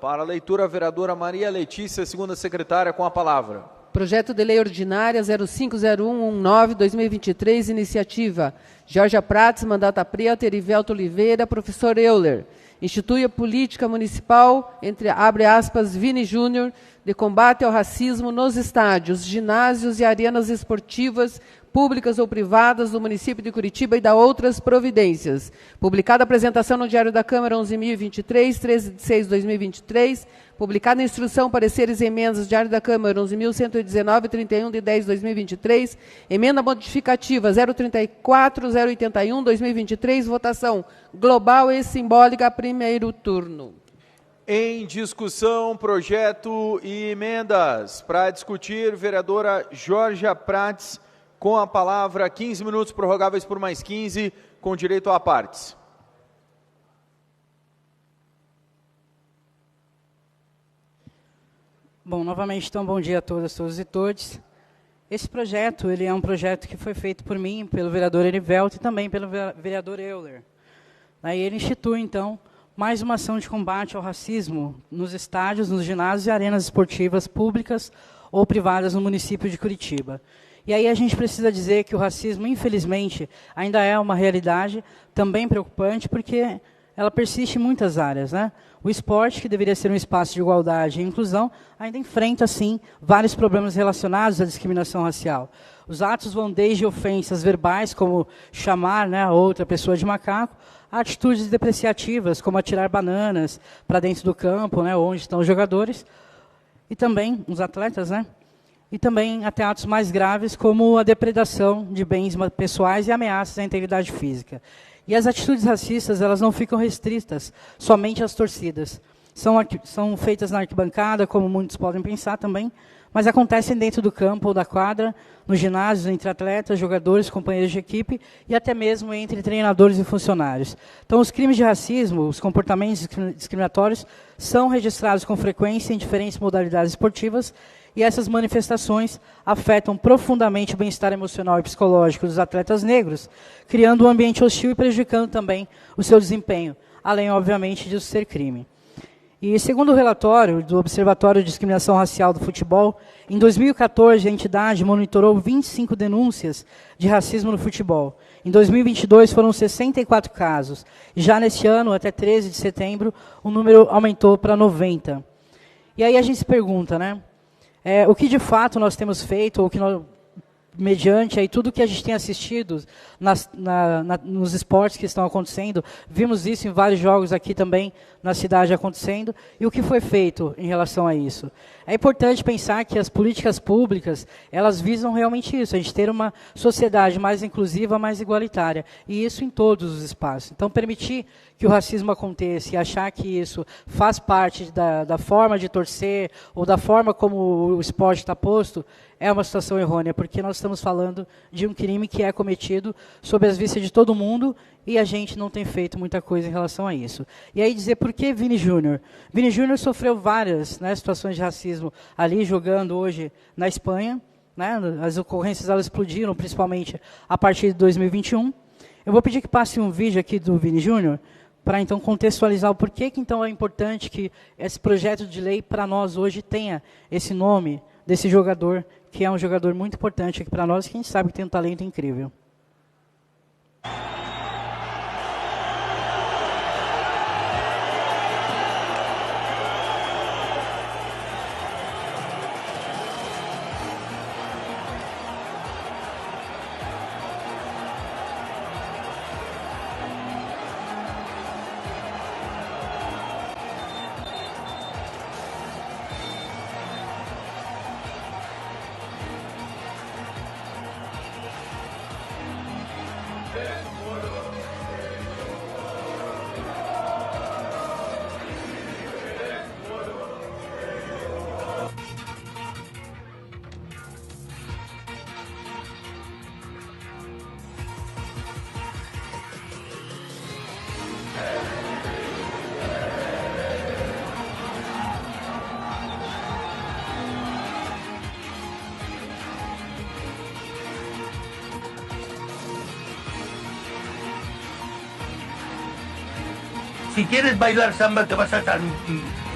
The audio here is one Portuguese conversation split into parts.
Para a leitura, a vereadora Maria Letícia, segunda secretária, com a palavra. Projeto de Lei Ordinária 050119/2023, iniciativa Georgia Prates, mandata preta, Erivelto Oliveira, professor Euler. Institui a política municipal, entre abre aspas, Vini Júnior, de combate ao racismo nos estádios, ginásios e arenas esportivas públicas ou privadas do município de Curitiba e da outras providências. Publicada a apresentação no Diário da Câmara 11.023, 13 de 6 de 2023. Publicada a instrução, pareceres e emendas, Diário da Câmara 11.119, 31 de 10 de 2023. Emenda modificativa 034, 081, 2023. Votação global e simbólica, primeiro turno. Em discussão, projeto e emendas. Para discutir, vereadora Georgia Prates, com a palavra, 15 minutos, prorrogáveis por mais 15, com direito a partes. Bom, novamente, então, bom dia a todas, todos e todos. Esse projeto, ele é um projeto que foi feito por mim, pelo vereador Erivelto e também pelo vereador Euler. Aí ele institui, então, mais uma ação de combate ao racismo nos estádios, nos ginásios e arenas esportivas públicas ou privadas no município de Curitiba. E aí a gente precisa dizer que o racismo, infelizmente, ainda é uma realidade também preocupante, porque ela persiste em muitas áreas, né? O esporte, que deveria ser um espaço de igualdade e inclusão, ainda enfrenta, sim, vários problemas relacionados à discriminação racial. Os atos vão desde ofensas verbais, como chamar, né, a outra pessoa de macaco, a atitudes depreciativas, como atirar bananas para dentro do campo, né, onde estão os jogadores, e também os atletas, né? E também até atos mais graves, como a depredação de bens pessoais e ameaças à integridade física. E as atitudes racistas, elas não ficam restritas somente às torcidas. São feitas na arquibancada, como muitos podem pensar também, mas acontecem dentro do campo ou da quadra, nos ginásios, entre atletas, jogadores, companheiros de equipe e até mesmo entre treinadores e funcionários. Então, os crimes de racismo, os comportamentos discriminatórios, são registrados com frequência em diferentes modalidades esportivas, e essas manifestações afetam profundamente o bem-estar emocional e psicológico dos atletas negros, criando um ambiente hostil e prejudicando também o seu desempenho, além, obviamente, de ser crime. E, segundo o relatório do Observatório de Discriminação Racial do Futebol, em 2014, a entidade monitorou 25 denúncias de racismo no futebol. Em 2022, foram 64 casos. E já neste ano, até 13 de setembro, o número aumentou para 90. E aí a gente se pergunta, né? O que de fato nós temos feito, ou que nós, mediante aí tudo que a gente tem assistido nos esportes que estão acontecendo, vimos isso em vários jogos aqui também na cidade acontecendo, e o que foi feito em relação a isso. É importante pensar que as políticas públicas, elas visam realmente isso, a gente ter uma sociedade mais inclusiva, mais igualitária, e isso em todos os espaços. Então, permitir que o racismo aconteça e achar que isso faz parte da forma de torcer ou da forma como o esporte está posto, é uma situação errônea, porque nós estamos falando de um crime que é cometido sob as vistas de todo mundo e a gente não tem feito muita coisa em relação a isso. E aí dizer por que Vini Júnior? Vini Júnior sofreu várias, né, situações de racismo ali, jogando hoje na Espanha, né, as ocorrências elas explodiram, principalmente a partir de 2021. Eu vou pedir que passe um vídeo aqui do Vini Júnior, para então contextualizar o porquê que então é importante que esse projeto de lei para nós hoje tenha esse nome desse jogador, que é um jogador muito importante aqui para nós, que a gente sabe que tem um talento incrível. si quieres bailar samba, te vas a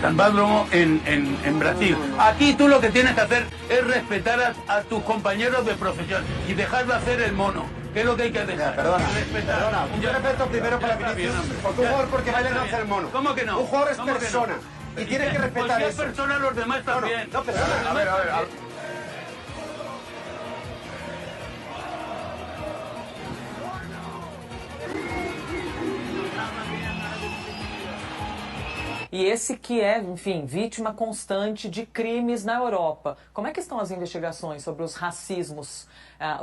San Pablo en Brasil. Aquí tú lo que tienes que hacer es respetar a tus compañeros de profesión y dejar de hacer el mono, que es lo que hay que dejar. Perdona, respetar. yo respeto primero para Vinicius, porque un jugador porque baila no hace el mono. ¿Cómo que no? Un jugador es ¿Cómo que persona no? y tiene que respetar eso. eso. Si es persona, los demás también. No, persona. A ver. E esse que é, enfim, vítima constante de crimes na Europa. Como é que estão as investigações sobre os racismos,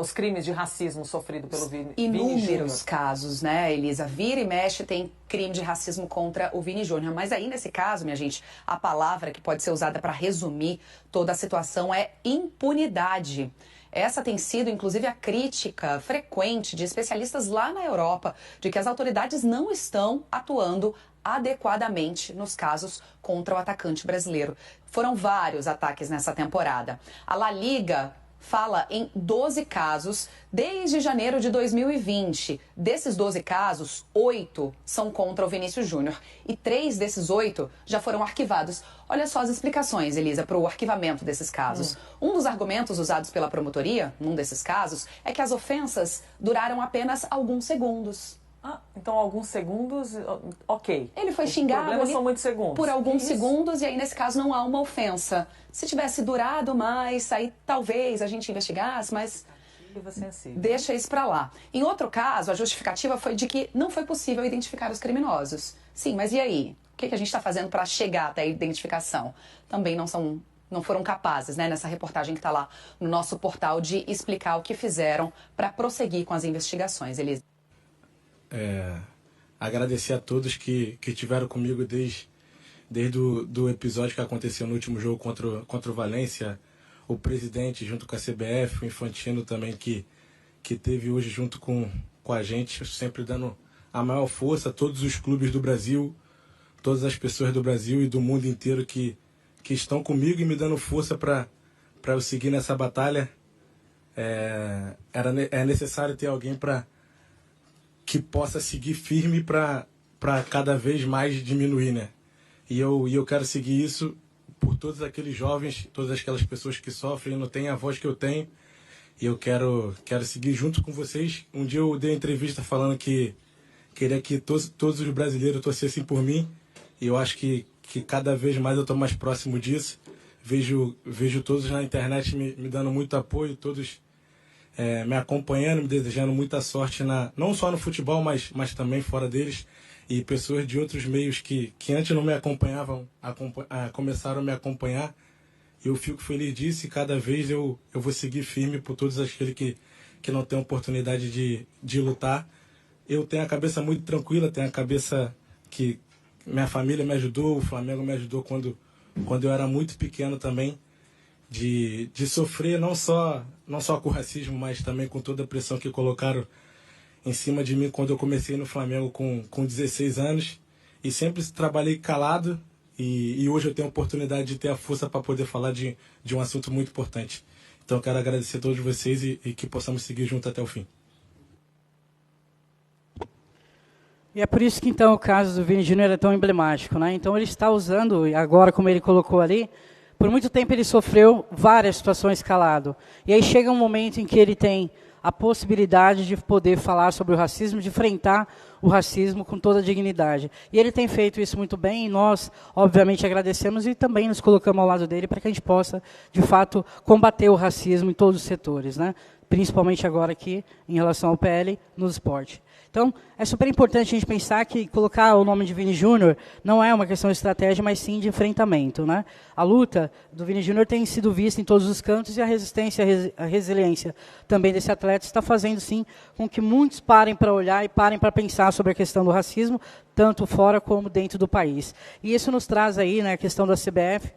os crimes de racismo sofrido pelo Vini Júnior? Inúmeros casos, né, Elisa? Vira e mexe tem crime de racismo contra o Vini Júnior. Mas aí, nesse caso, minha gente, a palavra que pode ser usada para resumir toda a situação é impunidade. Essa tem sido, inclusive, a crítica frequente de especialistas lá na Europa, de que as autoridades não estão atuando adequadamente nos casos contra o atacante brasileiro. Foram vários ataques nessa temporada. A La Liga fala em 12 casos desde janeiro de 2020. Desses 12 casos, 8 são contra o Vinícius Júnior e 3 desses 8 já foram arquivados. Olha só as explicações, Elisa, para o arquivamento desses casos. Um dos argumentos usados pela promotoria, num desses casos, é que as ofensas duraram apenas alguns segundos. Então alguns segundos, ok. Ele foi xingado ali são muitos segundos. por alguns segundos e aí nesse caso não há uma ofensa. Se tivesse durado mais, aí talvez a gente investigasse, mas deixa isso para lá. Em outro caso, a justificativa foi de que não foi possível identificar os criminosos. Sim, mas e aí? O que a gente está fazendo para chegar até a identificação? Também não foram capazes, né, nessa reportagem que está lá no nosso portal, de explicar o que fizeram para prosseguir com as investigações, Elisa. Agradecer a todos que estiveram comigo desde o episódio que aconteceu no último jogo contra o Valência, o presidente junto com a CBF, o Infantino também que teve hoje junto com a gente, sempre dando a maior força a todos os clubes do Brasil, todas as pessoas do Brasil e do mundo inteiro que estão comigo e me dando força para eu seguir nessa batalha. É necessário ter alguém que possa seguir firme para cada vez mais diminuir, né? E eu quero seguir isso por todos aqueles jovens, todas aquelas pessoas que sofrem e não têm a voz que eu tenho. E eu quero seguir junto com vocês. Um dia eu dei uma entrevista falando que queria que todos os brasileiros torcessem por mim. E eu acho que cada vez mais eu estou mais próximo disso. Vejo todos na internet me dando muito apoio, todos me acompanhando, me desejando muita sorte, não só no futebol, mas também fora deles. E pessoas de outros meios que antes não me acompanhavam, começaram a me acompanhar. Eu fico feliz disso e cada vez eu vou seguir firme por todos aqueles que não têm oportunidade de lutar. Eu tenho a cabeça muito tranquila, tenho a cabeça que minha família me ajudou, o Flamengo me ajudou quando eu era muito pequeno também, de sofrer não só com racismo, mas também com toda a pressão que colocaram em cima de mim quando eu comecei no Flamengo com 16 anos. E sempre trabalhei calado e hoje eu tenho a oportunidade de ter a força para poder falar de um assunto muito importante. Então eu quero agradecer a todos vocês e que possamos seguir junto até o fim. E é por isso que então o caso do Vini Júnior é tão emblemático, né? Então ele está usando, agora como ele colocou ali, por muito tempo ele sofreu várias situações calado. E aí chega um momento em que ele tem a possibilidade de poder falar sobre o racismo, de enfrentar o racismo com toda a dignidade. E ele tem feito isso muito bem e nós, obviamente, agradecemos e também nos colocamos ao lado dele para que a gente possa, de fato, combater o racismo em todos os setores, né? Principalmente agora aqui, em relação ao PL, no esporte. Então, é super importante a gente pensar que colocar o nome de Vini Júnior não é uma questão de estratégia, mas sim de enfrentamento, né? A luta do Vini Júnior tem sido vista em todos os cantos e a resistência, a resiliência também desse atleta está fazendo, sim, com que muitos parem para olhar e parem para pensar sobre a questão do racismo, tanto fora como dentro do país. E isso nos traz aí, né, a questão da CBF,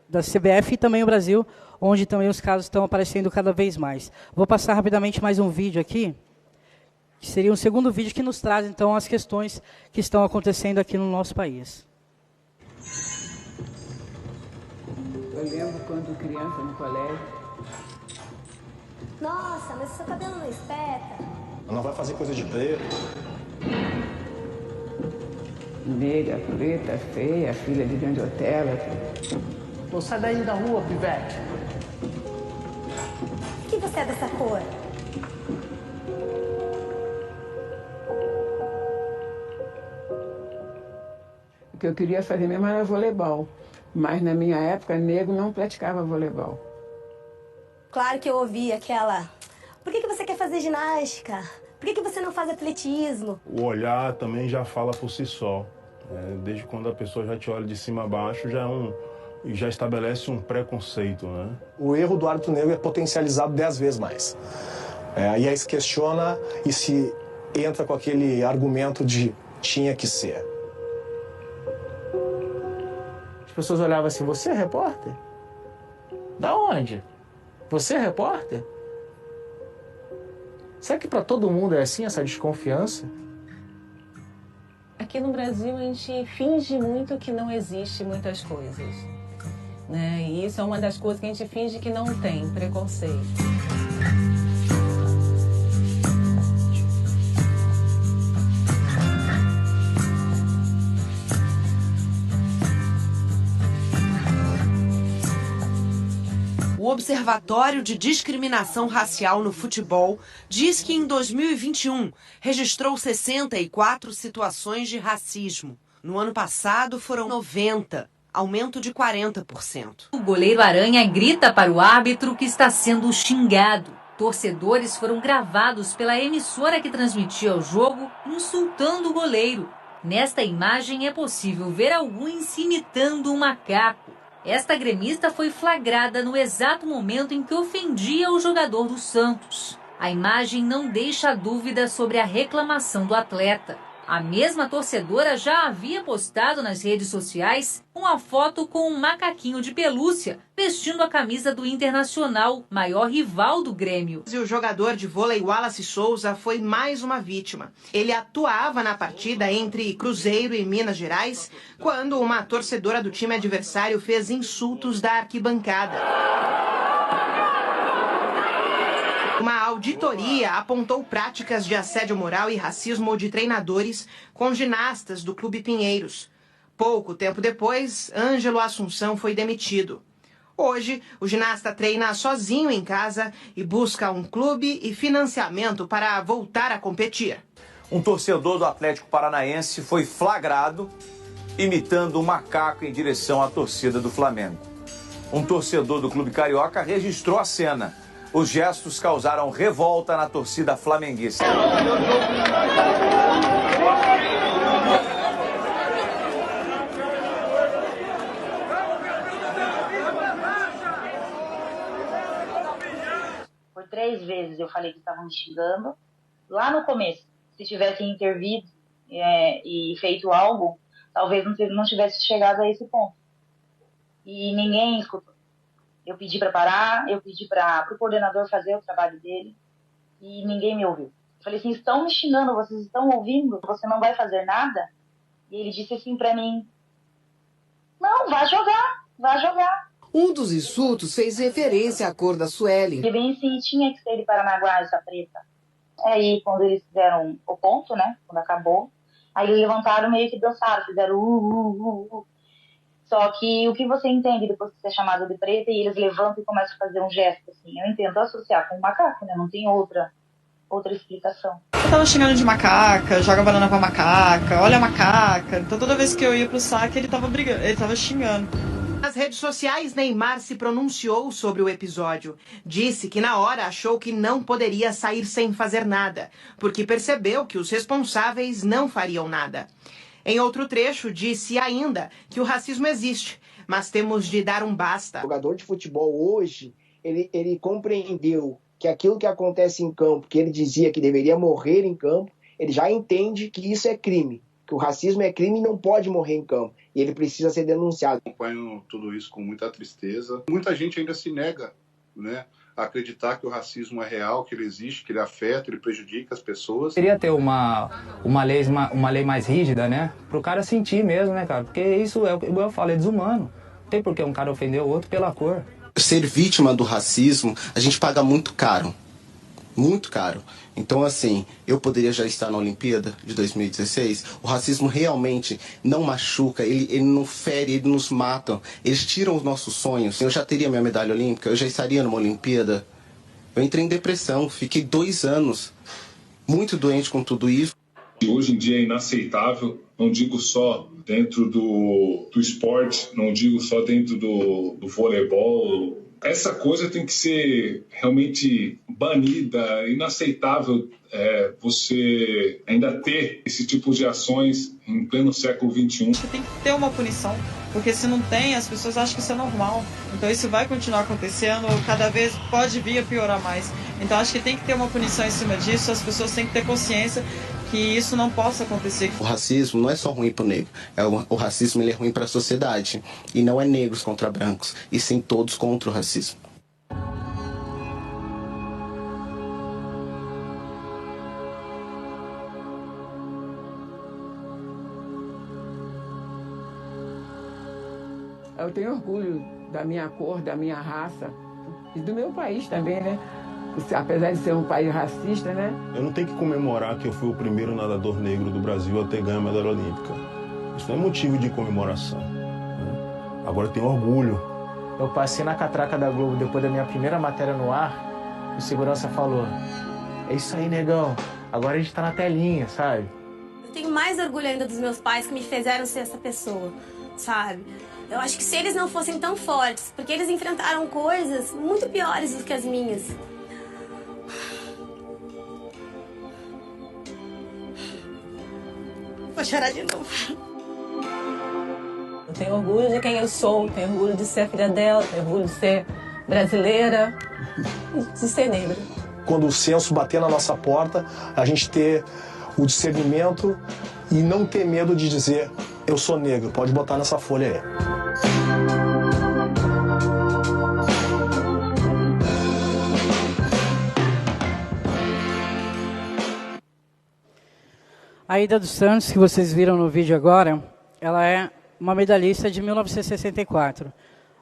da CBF e também o Brasil, onde também os casos estão aparecendo cada vez mais. Vou passar rapidamente mais um vídeo aqui, que seria um segundo vídeo que nos traz, então, as questões que estão acontecendo aqui no nosso país. Eu lembro quando criança no colégio. Nossa, mas seu cabelo não espeta. Não vai fazer coisa de preto. negra, preta, feia, filha de grande hotel. Pô, sai daí da rua, pivete. Por que você é dessa cor? O que eu queria fazer mesmo era voleibol. Mas na minha época, negro não praticava voleibol. Claro que eu ouvi aquela... Por que você quer fazer ginástica? Por que você não faz atletismo? O olhar também já fala por si só. Desde quando a pessoa já te olha de cima a baixo, já estabelece um preconceito, né? O erro do árbitro negro é potencializado 10 vezes mais. E aí se questiona e se entra com aquele argumento de tinha que ser. As pessoas olhavam assim, você é repórter? Da onde? Você é repórter? Será que para todo mundo é assim, essa desconfiança? Aqui no Brasil a gente finge muito que não existe muitas coisas, né? E isso é uma das coisas que a gente finge que não tem, preconceito. O Observatório de Discriminação Racial no Futebol diz que em 2021 registrou 64 situações de racismo. No ano passado foram 90, aumento de 40%. O goleiro Aranha grita para o árbitro que está sendo xingado. Torcedores foram gravados pela emissora que transmitia o jogo insultando o goleiro. Nesta imagem é possível ver alguns imitando um macaco. Esta gremista foi flagrada no exato momento em que ofendia o jogador do Santos. A imagem não deixa dúvida sobre a reclamação do atleta. A mesma torcedora já havia postado nas redes sociais uma foto com um macaquinho de pelúcia vestindo a camisa do Internacional, maior rival do Grêmio. O jogador de vôlei Wallace Souza foi mais uma vítima. Ele atuava na partida entre Cruzeiro e Minas Gerais quando uma torcedora do time adversário fez insultos da arquibancada. Uma auditoria apontou práticas de assédio moral e racismo de treinadores com ginastas do Clube Pinheiros. Pouco tempo depois, Ângelo Assunção foi demitido. Hoje, o ginasta treina sozinho em casa e busca um clube e financiamento para voltar a competir. Um torcedor do Atlético Paranaense foi flagrado imitando um macaco em direção à torcida do Flamengo. Um torcedor do Clube Carioca registrou a cena. Os gestos causaram revolta na torcida flamenguista. Por 3 vezes eu falei que estavam me xingando. Lá no começo, se tivessem intervido e feito algo, talvez não tivesse chegado a esse ponto. E ninguém escutou. Eu pedi para parar, eu pedi para o coordenador fazer o trabalho dele e ninguém me ouviu. Eu falei assim, estão me xingando, vocês estão ouvindo? Você não vai fazer nada? E ele disse assim para mim, não, vai jogar. Um dos insultos fez referência à cor da Suelen. E bem assim, tinha que ser de Paranaguá, essa preta. Aí quando eles fizeram o ponto, né, quando acabou, aí eles levantaram meio que dançaram, fizeram Só que o que você entende depois de ser chamado de preta e eles levantam e começam a fazer um gesto assim? Eu entendo associar com um macaco, né? Não tem outra explicação. Eu tava xingando de macaca, joga banana pra macaca, olha a macaca. Então toda vez que eu ia pro saque ele tava brigando, ele tava xingando. Nas redes sociais, Neymar se pronunciou sobre o episódio. Disse que na hora achou que não poderia sair sem fazer nada, porque percebeu que os responsáveis não fariam nada. Em outro trecho, disse ainda que o racismo existe, mas temos de dar um basta. O jogador de futebol hoje, ele compreendeu que aquilo que acontece em campo, que ele dizia que deveria morrer em campo, ele já entende que isso é crime, que o racismo é crime e não pode morrer em campo, e ele precisa ser denunciado. Acompanho tudo isso com muita tristeza. Muita gente ainda se nega, né, a acreditar que o racismo é real, que ele existe, que ele afeta, ele prejudica as pessoas. Queria ter uma lei mais rígida, né? Pro cara sentir mesmo, né, cara? Porque isso, eu falei, é desumano. Não tem por que um cara ofender o outro pela cor. Ser vítima do racismo, a gente paga muito caro. muito caro. Então, assim, eu poderia já estar na Olimpíada de 2016. O racismo realmente não machuca, ele não fere, ele nos mata. Eles tiram os nossos sonhos. Eu já teria minha medalha olímpica, eu já estaria numa Olimpíada. Eu entrei em depressão, fiquei 2 anos muito doente com tudo isso. Hoje em dia é inaceitável, não digo só dentro do esporte, não digo só dentro do voleibol. Essa coisa tem que ser realmente banida, inaceitável você ainda ter esse tipo de ações em pleno século XXI. Acho que tem que ter uma punição, porque se não tem, as pessoas acham que isso é normal. Então isso vai continuar acontecendo, cada vez pode vir a piorar mais. Então acho que tem que ter uma punição em cima disso, as pessoas têm que ter consciência que isso não possa acontecer. O racismo não é só ruim para o negro, o racismo ele é ruim para a sociedade. E não é negros contra brancos, e sim todos contra o racismo. Eu tenho orgulho da minha cor, da minha raça e do meu país também, né? Apesar de ser um país racista, né? Eu não tenho que comemorar que eu fui o primeiro nadador negro do Brasil a ter ganho a medalha olímpica. Isso não é motivo de comemoração, né? Agora eu tenho orgulho. Eu passei na catraca da Globo depois da minha primeira matéria no ar, o segurança falou: é isso aí, negão, agora a gente tá na telinha, sabe? Eu tenho mais orgulho ainda dos meus pais que me fizeram ser essa pessoa, sabe? Eu acho que se eles não fossem tão fortes, porque eles enfrentaram coisas muito piores do que as minhas. Vou chorar de novo. Eu tenho orgulho de quem eu sou, tenho orgulho de ser filha dela, tenho orgulho de ser brasileira, de ser negra. Quando o censo bater na nossa porta, a gente ter o discernimento e não ter medo de dizer: eu sou negro, pode botar nessa folha aí. A Aida dos Santos, que vocês viram no vídeo agora, ela é uma medalhista de 1964.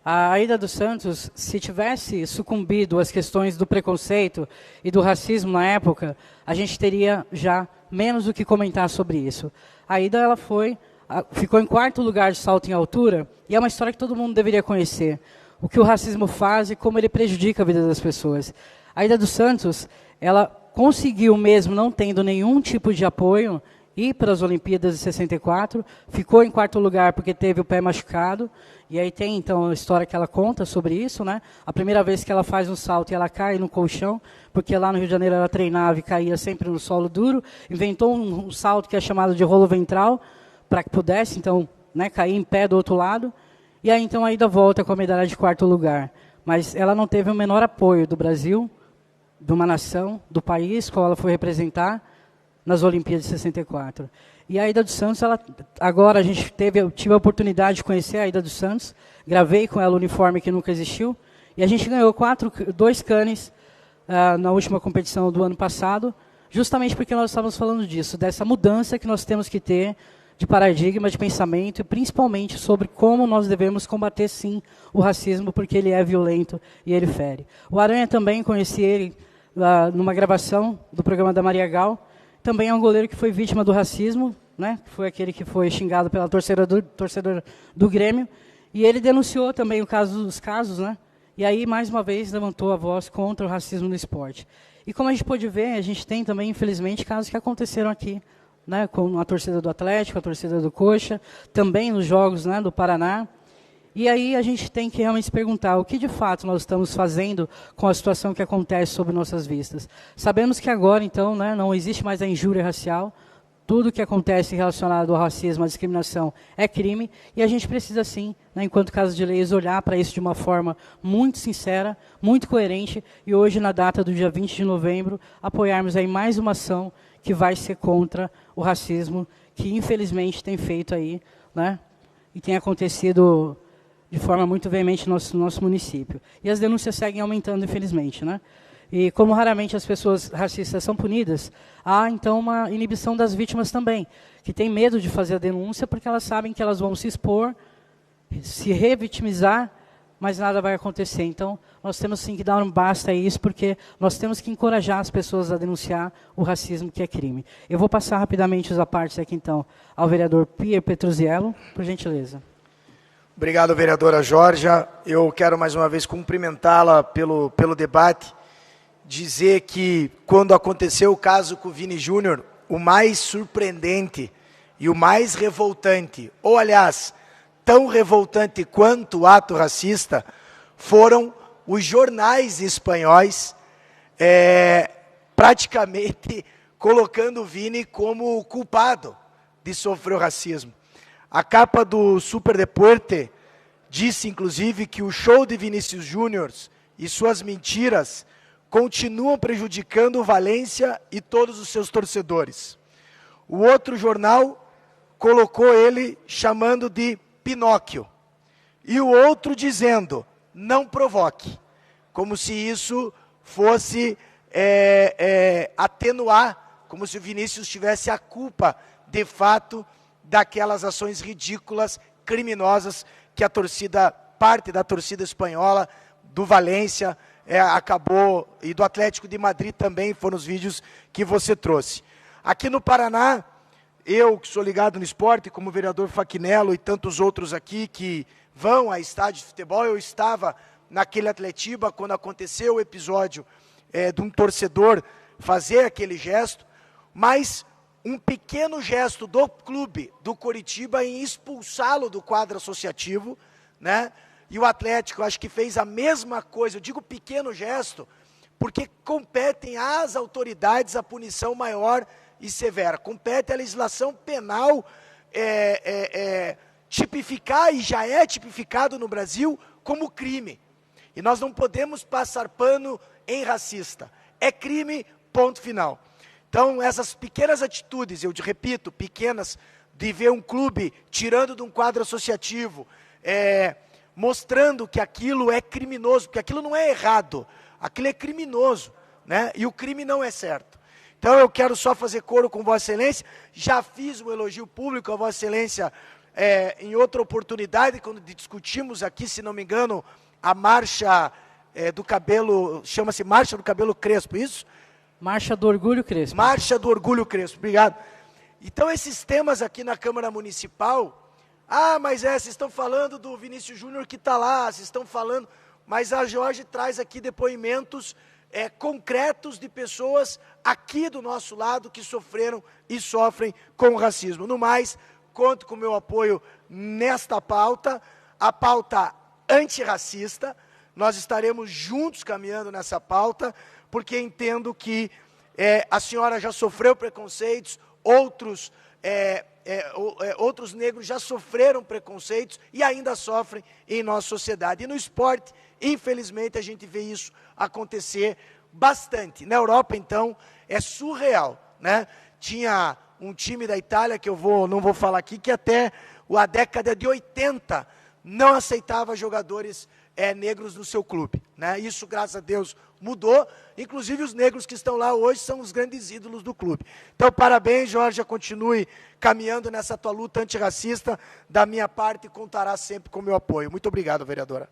A Aida dos Santos, se tivesse sucumbido às questões do preconceito e do racismo na época, a gente teria já menos o que comentar sobre isso. A Aida ela ficou em 4º lugar de salto em altura, e é uma história que todo mundo deveria conhecer. O que o racismo faz e como ele prejudica a vida das pessoas. A Aida dos Santos, ela conseguiu mesmo, não tendo nenhum tipo de apoio, ir para as Olimpíadas de 64, ficou em 4º lugar porque teve o pé machucado, e aí tem então a história que ela conta sobre isso, né? A primeira vez que ela faz um salto e ela cai no colchão, porque lá no Rio de Janeiro ela treinava e caía sempre no solo duro, inventou um salto que é chamado de rolo ventral, para que pudesse então, né, cair em pé do outro lado, e aí então a Aida volta com a medalha de 4º lugar. Mas ela não teve o menor apoio do Brasil, de uma nação, do país, qual ela foi representar nas Olimpíadas de 64. E a Aida dos Santos, agora eu tive a oportunidade de conhecer a Aida dos Santos, gravei com ela o uniforme que nunca existiu, e a gente ganhou 2 canes na última competição do ano passado, justamente porque nós estávamos falando disso, dessa mudança que nós temos que ter de paradigma, de pensamento, e principalmente sobre como nós devemos combater, sim, o racismo, porque ele é violento e ele fere. O Aranha também, conheci ele numa gravação do programa da Maria Gal, também é um goleiro que foi vítima do racismo, né? Foi aquele que foi xingado pela torcedor do Grêmio, e ele denunciou também o caso dos casos, né? E aí, mais uma vez, levantou a voz contra o racismo no esporte. E como a gente pôde ver, a gente tem também, infelizmente, casos que aconteceram aqui, né? Com a torcida do Atlético, a torcida do Coxa, também nos jogos, né, do Paraná. E aí a gente tem que realmente se perguntar o que de fato nós estamos fazendo com a situação que acontece sob nossas vistas. Sabemos que agora, então, né, não existe mais a injúria racial, tudo que acontece relacionado ao racismo, à discriminação, é crime, e a gente precisa, sim, né, enquanto Casa de Leis, olhar para isso de uma forma muito sincera, muito coerente, e hoje, na data do dia 20 de novembro, apoiarmos aí mais uma ação que vai ser contra o racismo, que infelizmente tem feito aí, né, e tem acontecido de forma muito veemente no nosso município. E as denúncias seguem aumentando, infelizmente, né? E como raramente as pessoas racistas são punidas, há então uma inibição das vítimas também, que têm medo de fazer a denúncia porque elas sabem que elas vão se expor, se revitimizar, mas nada vai acontecer. Então, nós temos sim que dar um basta a isso, porque nós temos que encorajar as pessoas a denunciar o racismo, que é crime. Eu vou passar rapidamente os apartes aqui, então, ao vereador Pier Petruzziello, por gentileza. Obrigado, vereadora Georgia. Eu quero mais uma vez cumprimentá-la pelo debate, dizer que quando aconteceu o caso com o Vini Júnior, o mais surpreendente e o mais revoltante, ou aliás, tão revoltante quanto o ato racista, foram os jornais espanhóis praticamente colocando o Vini como culpado de sofrer o racismo. A capa do Super Deporte disse, inclusive, que o show de Vinícius Júnior e suas mentiras continuam prejudicando o Valência e todos os seus torcedores. O outro jornal colocou ele chamando de Pinóquio. E o outro dizendo, não provoque. Como se isso fosse atenuar, como se o Vinícius tivesse a culpa, de fato, daquelas ações ridículas, criminosas, que parte da torcida espanhola, do Valência, acabou, e do Atlético de Madrid também, foram os vídeos que você trouxe. Aqui no Paraná, eu que sou ligado no esporte, como o vereador Fachinello e tantos outros aqui que vão a estádio de futebol, eu estava naquele Atletiba quando aconteceu o episódio de um torcedor fazer aquele gesto, mas um pequeno gesto do clube do Coritiba em expulsá-lo do quadro associativo, né? E o Atlético acho que fez a mesma coisa. Eu digo pequeno gesto porque competem às autoridades a punição maior e severa. Compete à legislação penal tipificar, e já é tipificado no Brasil, como crime. E nós não podemos passar pano em racista. É crime, ponto final. Então, essas pequenas atitudes, eu repito, pequenas, de ver um clube tirando de um quadro associativo, mostrando que aquilo é criminoso, porque aquilo não é errado, aquilo é criminoso, né? E o crime não é certo. Então, eu quero só fazer coro com Vossa Excelência, já fiz um elogio público a Vossa Excelência em outra oportunidade, quando discutimos aqui, se não me engano, a marcha do cabelo, chama-se Marcha do Cabelo Crespo, isso? Marcha do Orgulho Crespo. Marcha do Orgulho Crespo, obrigado. Então, esses temas aqui na Câmara Municipal, mas vocês estão falando do Vinícius Júnior que está lá, vocês estão falando, mas a Jorge traz aqui depoimentos concretos de pessoas aqui do nosso lado que sofreram e sofrem com o racismo. No mais, conto com o meu apoio nesta pauta, a pauta antirracista. Nós estaremos juntos caminhando nessa pauta, porque entendo que a senhora já sofreu preconceitos, outros negros já sofreram preconceitos e ainda sofrem em nossa sociedade. E no esporte, infelizmente, a gente vê isso acontecer bastante. Na Europa, então, é surreal, né? Tinha um time da Itália, que não vou falar aqui, que até a década de 80 não aceitava jogadores negros no seu clube, né? Isso, graças a Deus, mudou. Inclusive, os negros que estão lá hoje são os grandes ídolos do clube. Então, parabéns, Jorge, continue caminhando nessa tua luta antirracista. Da minha parte, contará sempre com o meu apoio. Muito obrigado, vereadora.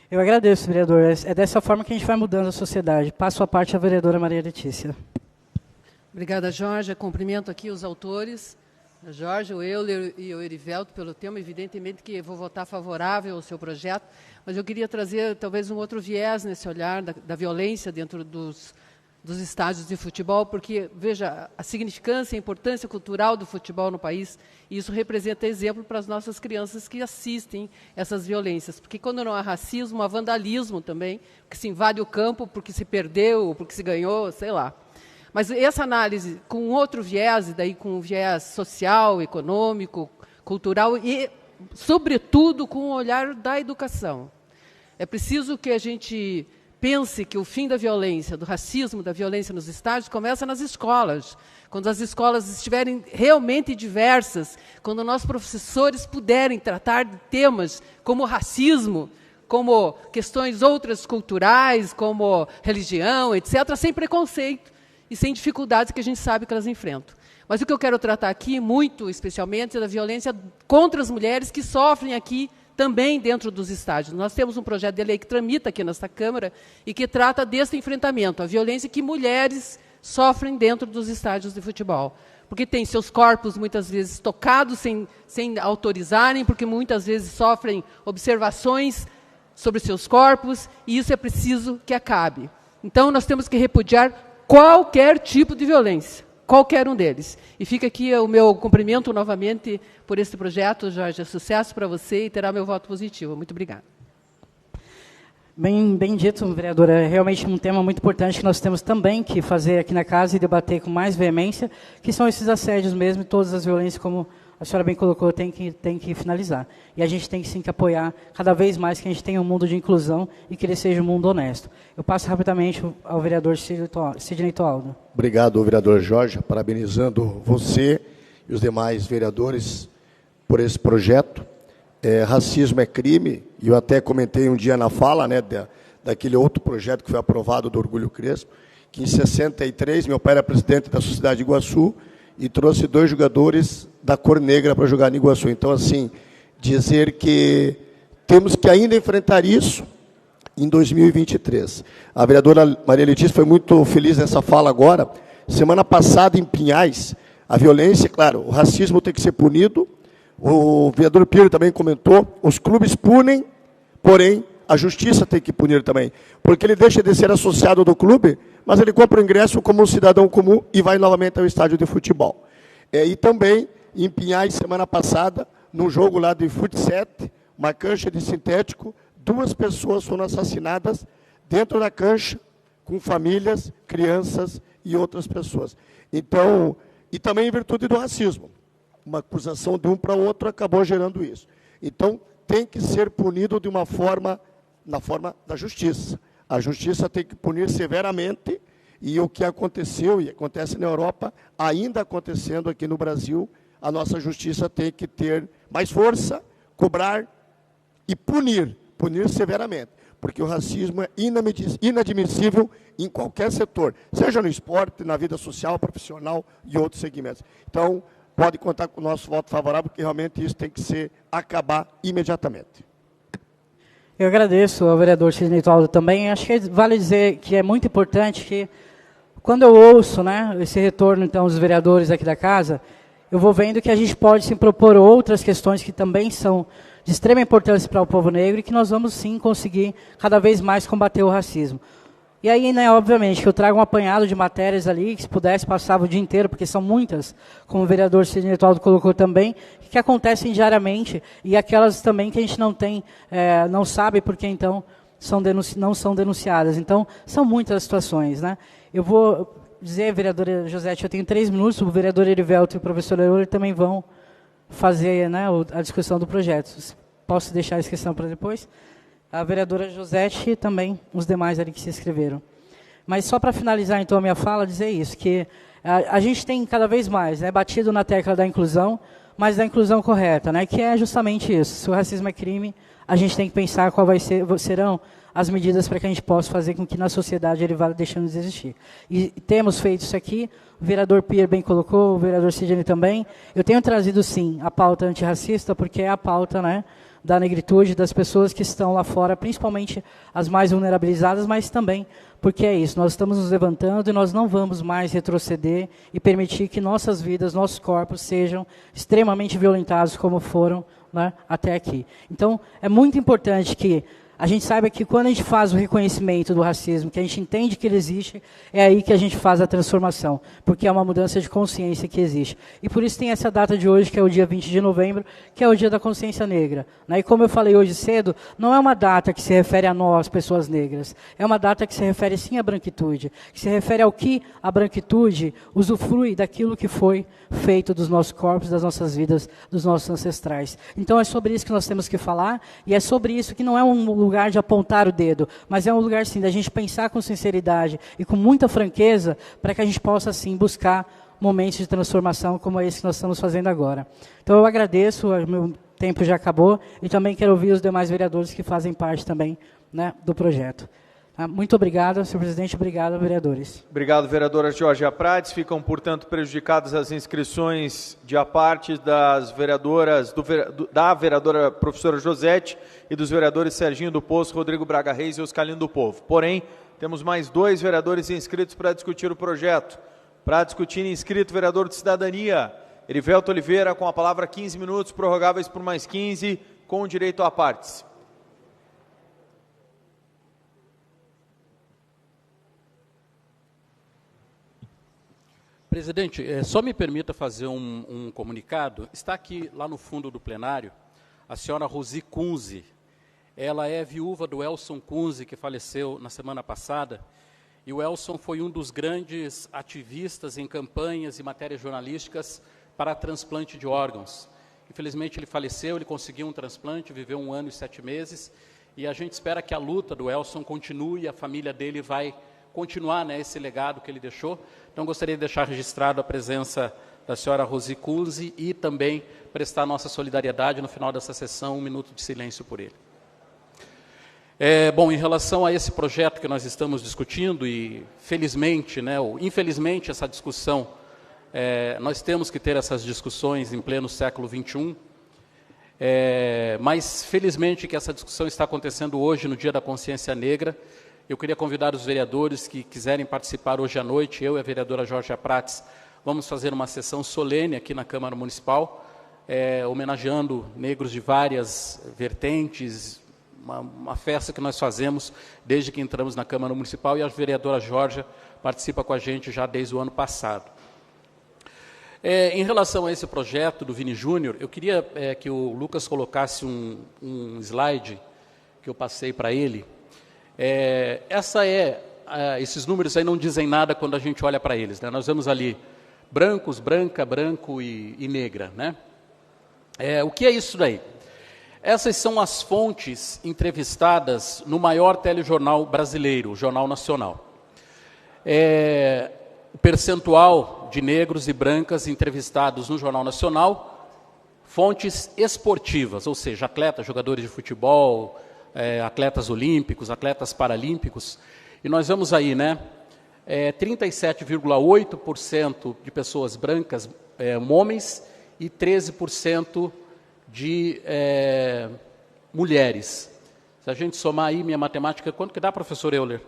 Eu agradeço, vereador. É dessa forma que a gente vai mudando a sociedade. Passo a parte à vereadora Maria Letícia. Obrigada, Jorge. Cumprimento aqui os autores, a Jorge, o Euler e o Erivelto, pelo tema. Evidentemente que vou votar favorável ao seu projeto, mas eu queria trazer talvez um outro viés nesse olhar da violência dentro dos estádios de futebol, porque, veja, a significância e a importância cultural do futebol no país, e isso representa exemplo para as nossas crianças que assistem essas violências. Porque quando não há racismo, há vandalismo também, que se invade o campo porque se perdeu, porque se ganhou, sei lá. Mas essa análise com outro viés, e daí com um viés social, econômico, cultural e, sobretudo, com o olhar da educação. É preciso que a gente pense que o fim da violência, do racismo, da violência nos estádios, começa nas escolas. Quando as escolas estiverem realmente diversas, quando nossos professores puderem tratar de temas como racismo, como questões outras culturais, como religião, etc., sem preconceito e sem dificuldades que a gente sabe que elas enfrentam. Mas o que eu quero tratar aqui, muito especialmente, é da violência contra as mulheres que sofrem aqui também dentro dos estádios. Nós temos um projeto de lei que tramita aqui nesta Câmara e que trata deste enfrentamento, a violência que mulheres sofrem dentro dos estádios de futebol. Porque têm seus corpos, muitas vezes, tocados sem autorizarem, porque muitas vezes sofrem observações sobre seus corpos, e isso é preciso que acabe. Então, nós temos que repudiar qualquer tipo de violência, qualquer um deles. E fica aqui o meu cumprimento novamente por esse projeto, Jorge. Sucesso para você e terá meu voto positivo. Muito obrigada. Bem dito, vereadora. É realmente um tema muito importante que nós temos também que fazer aqui na casa e debater com mais veemência, que são esses assédios mesmo e todas as violências, como a senhora bem colocou, tem que finalizar. E a gente tem sim que apoiar cada vez mais que a gente tenha um mundo de inclusão e que ele seja um mundo honesto. Eu passo rapidamente ao vereador Sidney Toaldo. Obrigado, vereador Jorge, parabenizando você e os demais vereadores por esse projeto. Racismo é crime, e eu até comentei um dia na fala, né, daquele outro projeto que foi aprovado do Orgulho Crespo, que em 63, meu pai era presidente da Sociedade de Iguaçu, e trouxe 2 jogadores da cor negra para jogar em Iguaçu. Então, assim, dizer que temos que ainda enfrentar isso em 2023. A vereadora Maria Letícia foi muito feliz nessa fala agora. Semana passada, em Pinhais, a violência, claro, o racismo tem que ser punido. O vereador Piero também comentou, os clubes punem, porém, a justiça tem que punir também. Porque ele deixa de ser associado do clube, mas ele compra o ingresso como um cidadão comum e vai novamente ao estádio de futebol. E também, em Pinhais, semana passada, num jogo lá de futsal, uma cancha de sintético, 2 pessoas foram assassinadas dentro da cancha, com famílias, crianças e outras pessoas. Então, e também em virtude do racismo. Uma acusação de um para o outro acabou gerando isso. Então, tem que ser punido de uma forma, na forma da justiça. A justiça tem que punir severamente, e o que aconteceu e acontece na Europa, ainda acontecendo aqui no Brasil, a nossa justiça tem que ter mais força, cobrar e punir severamente, porque o racismo é inadmissível em qualquer setor, seja no esporte, na vida social, profissional e outros segmentos. Então, pode contar com o nosso voto favorável, porque realmente isso tem que acabar imediatamente. Eu agradeço ao vereador Sidney Toaldo também. Acho que vale dizer que é muito importante que, quando eu ouço, né, esse retorno então, dos vereadores aqui da casa, eu vou vendo que a gente pode se propor outras questões que também são de extrema importância para o povo negro e que nós vamos sim conseguir cada vez mais combater o racismo. E aí, né, obviamente, que eu trago um apanhado de matérias ali, que se pudesse passava o dia inteiro, porque são muitas, como o vereador Sidney Toaldo colocou também, que acontecem diariamente, e aquelas também que a gente não tem, não sabe porque então não são denunciadas. Então, são muitas situações, né? Eu vou dizer, vereadora Josete, eu tenho 3 minutos, o vereador Erivelto e o professor Leônio também vão fazer, né, a discussão do projeto. Posso deixar essa questão para depois? A vereadora Josete e também os demais ali que se inscreveram. Mas só para finalizar, então, a minha fala, dizer isso, que a gente tem cada vez mais, né, batido na tecla da inclusão, mas da inclusão correta, né, que é justamente isso. Se o racismo é crime, a gente tem que pensar qual serão as medidas para que a gente possa fazer com que na sociedade ele vá deixando de existir. E temos feito isso aqui, o vereador Pierre bem colocou, o vereador Sidney também. Eu tenho trazido, sim, a pauta antirracista, porque é a pauta, né, da negritude, das pessoas que estão lá fora, principalmente as mais vulnerabilizadas, mas também porque é isso, nós estamos nos levantando e nós não vamos mais retroceder e permitir que nossas vidas, nossos corpos sejam extremamente violentados como foram, né, até aqui. Então, é muito importante que a gente saiba que quando a gente faz o reconhecimento do racismo, que a gente entende que ele existe, é aí que a gente faz a transformação, porque é uma mudança de consciência que existe. E por isso tem essa data de hoje, que é o dia 20 de novembro, que é o dia da consciência negra. E como eu falei hoje cedo, não é uma data que se refere a nós, pessoas negras, é uma data que se refere sim à branquitude, que se refere ao que a branquitude usufrui daquilo que foi feito dos nossos corpos, das nossas vidas, dos nossos ancestrais. Então é sobre isso que nós temos que falar, e é sobre isso que não é um lugar de apontar o dedo, mas é um lugar, sim, da gente pensar com sinceridade e com muita franqueza para que a gente possa, sim, buscar momentos de transformação como esse que nós estamos fazendo agora. Então, eu agradeço, o meu tempo já acabou, e também quero ouvir os demais vereadores que fazem parte também, né, do projeto. Muito obrigado, senhor presidente. Obrigado, vereadores. Obrigado, vereadora Georgia Prates. Ficam, portanto, prejudicadas as inscrições de a parte das vereadoras, da vereadora professora Josete e dos vereadores Serginho do Poço, Rodrigo Braga Reis e Oscalino do Povo. Porém, temos mais 2 vereadores inscritos para discutir o projeto. Para discutir, inscrito, vereador de Cidadania, Erivelto Oliveira, com a palavra 15 minutos, prorrogáveis por mais 15, com direito a partes. Presidente, só me permita fazer um comunicado. Está aqui, lá no fundo do plenário, a senhora Rosi Kunze. Ela é viúva do Elson Kunze, que faleceu na semana passada. E o Elson foi um dos grandes ativistas em campanhas e matérias jornalísticas para transplante de órgãos. Infelizmente, ele faleceu, ele conseguiu um transplante, viveu 1 ano e 7 meses. E a gente espera que a luta do Elson continue, a família dele vai continuar, né, esse legado que ele deixou. Então, gostaria de deixar registrado a presença da senhora Rosi Kunze e também prestar nossa solidariedade no final dessa sessão, 1 minuto de silêncio por ele. Bom, em relação a esse projeto que nós estamos discutindo, e felizmente, né, ou infelizmente, essa discussão, nós temos que ter essas discussões em pleno século XXI, mas felizmente que essa discussão está acontecendo hoje, no Dia da Consciência Negra. Eu queria convidar os vereadores que quiserem participar hoje à noite, eu e a vereadora Georgia Prates, vamos fazer uma sessão solene aqui na Câmara Municipal, homenageando negros de várias vertentes, uma festa que nós fazemos desde que entramos na Câmara Municipal, e a vereadora Georgia participa com a gente já desde o ano passado. Em relação a esse projeto do Vini Júnior, eu queria que o Lucas colocasse um slide que eu passei para ele. Esses números aí não dizem nada quando a gente olha para eles, né? Nós vemos ali brancos, branca, branco e negra, né? O que é isso daí? Essas são as fontes entrevistadas no maior telejornal brasileiro, o Jornal Nacional. O percentual de negros e brancas entrevistados no Jornal Nacional, fontes esportivas, ou seja, atletas, jogadores de futebol, atletas olímpicos, atletas paralímpicos, e nós vemos aí, né, 37,8% de pessoas brancas, homens, e 13% de mulheres. Se a gente somar aí, minha matemática, quanto que dá, professor Euler?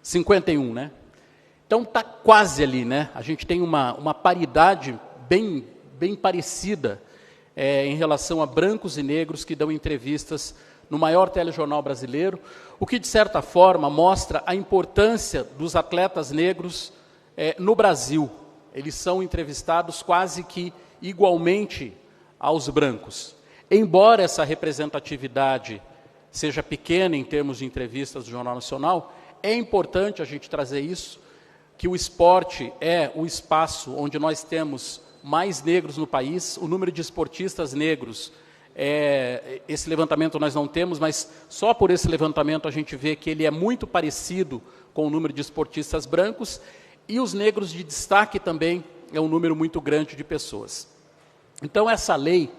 51, né? Então, está quase ali, né? A gente tem uma paridade bem parecida em relação a brancos e negros que dão entrevistas no maior telejornal brasileiro, o que, de certa forma, mostra a importância dos atletas negros no Brasil. Eles são entrevistados quase que igualmente aos brancos. Embora essa representatividade seja pequena em termos de entrevistas do Jornal Nacional, é importante a gente trazer isso, que o esporte é o espaço onde nós temos mais negros no país, o número de esportistas negros, esse levantamento nós não temos, mas só por esse levantamento a gente vê que ele é muito parecido com o número de esportistas brancos, e os negros de destaque também é um número muito grande de pessoas. Então, essa lei,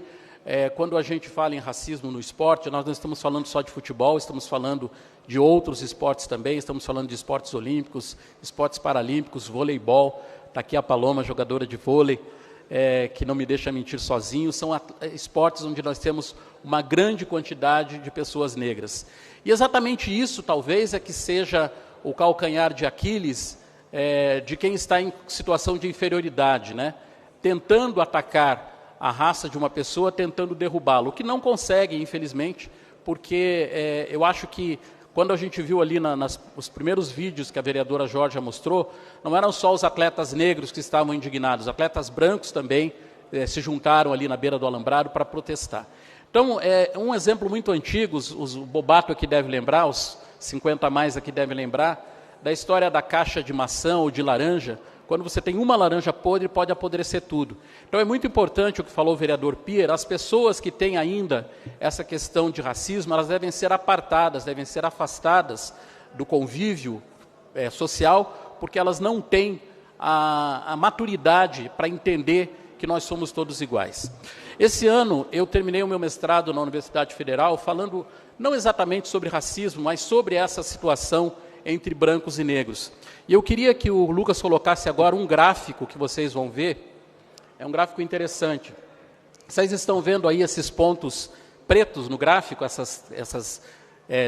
quando a gente fala em racismo no esporte, nós não estamos falando só de futebol, estamos falando de outros esportes também, estamos falando de esportes olímpicos, esportes paralímpicos, voleibol. Está aqui a Paloma, jogadora de vôlei, que não me deixa mentir sozinho. São esportes onde nós temos uma grande quantidade de pessoas negras. E exatamente isso, talvez, é que seja o calcanhar de Aquiles de quem está em situação de inferioridade, né? Tentando atacar a raça de uma pessoa, tentando derrubá-lo, o que não consegue, infelizmente, porque eu acho que quando a gente viu ali os primeiros vídeos que a vereadora Georgia mostrou, não eram só os atletas negros que estavam indignados, atletas brancos também se juntaram ali na beira do alambrado para protestar. Então, um exemplo muito antigo, os Bobato aqui devem lembrar, os 50 a mais aqui devem lembrar, da história da caixa de maçã ou de laranja. Quando você tem uma laranja podre, pode apodrecer tudo. Então, é muito importante o que falou o vereador Pierre, as pessoas que têm ainda essa questão de racismo, elas devem ser apartadas, devem ser afastadas do convívio social, porque elas não têm a maturidade para entender que nós somos todos iguais. Esse ano eu terminei o meu mestrado na Universidade Federal falando não exatamente sobre racismo, mas sobre essa situação entre brancos e negros. E eu queria que o Lucas colocasse agora um gráfico que vocês vão ver. É um gráfico interessante. Vocês estão vendo aí esses pontos pretos no gráfico, essas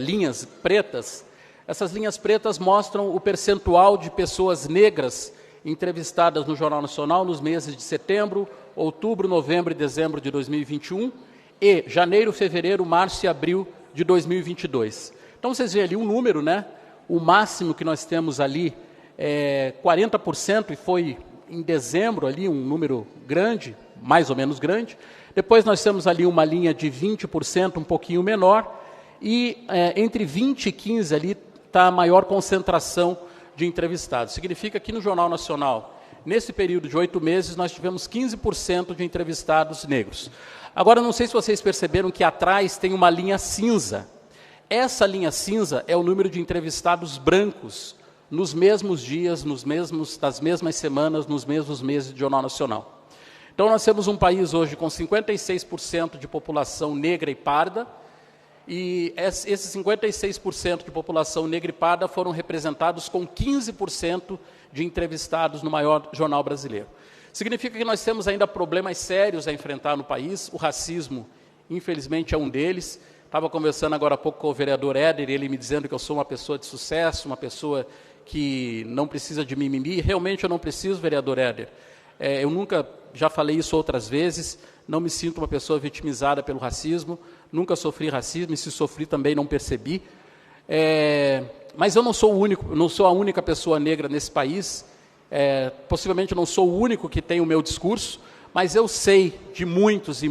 linhas pretas. Essas linhas pretas mostram o percentual de pessoas negras entrevistadas no Jornal Nacional nos meses de setembro, outubro, novembro e dezembro de 2021 e janeiro, fevereiro, março e abril de 2022. Então, vocês veem ali um número, né? O máximo que nós temos ali é 40%, e foi em dezembro ali um número grande, mais ou menos grande. Depois nós temos ali uma linha de 20%, um pouquinho menor, e entre 20 e 15 ali está a maior concentração de entrevistados. Significa que no Jornal Nacional, nesse período de 8 meses, nós tivemos 15% de entrevistados negros. Agora, não sei se vocês perceberam que atrás tem uma linha cinza. Essa linha cinza é o número de entrevistados brancos nos mesmos dias, nas mesmas semanas, nos mesmos meses de Jornal Nacional. Então, nós temos um país hoje com 56% de população negra e parda, e esses 56% de população negra e parda foram representados com 15% de entrevistados no maior jornal brasileiro. Significa que nós temos ainda problemas sérios a enfrentar no país. O racismo, infelizmente, é um deles. Estava conversando agora há pouco com o vereador Éder, ele me dizendo que eu sou uma pessoa de sucesso, uma pessoa que não precisa de mimimi. Realmente eu não preciso, vereador Éder. Eu nunca, já falei isso outras vezes, não me sinto uma pessoa vitimizada pelo racismo, nunca sofri racismo, e se sofri também não percebi. Mas eu não sou o único, não sou a única pessoa negra nesse país, possivelmente eu não sou o único que tem o meu discurso, mas eu sei de muitos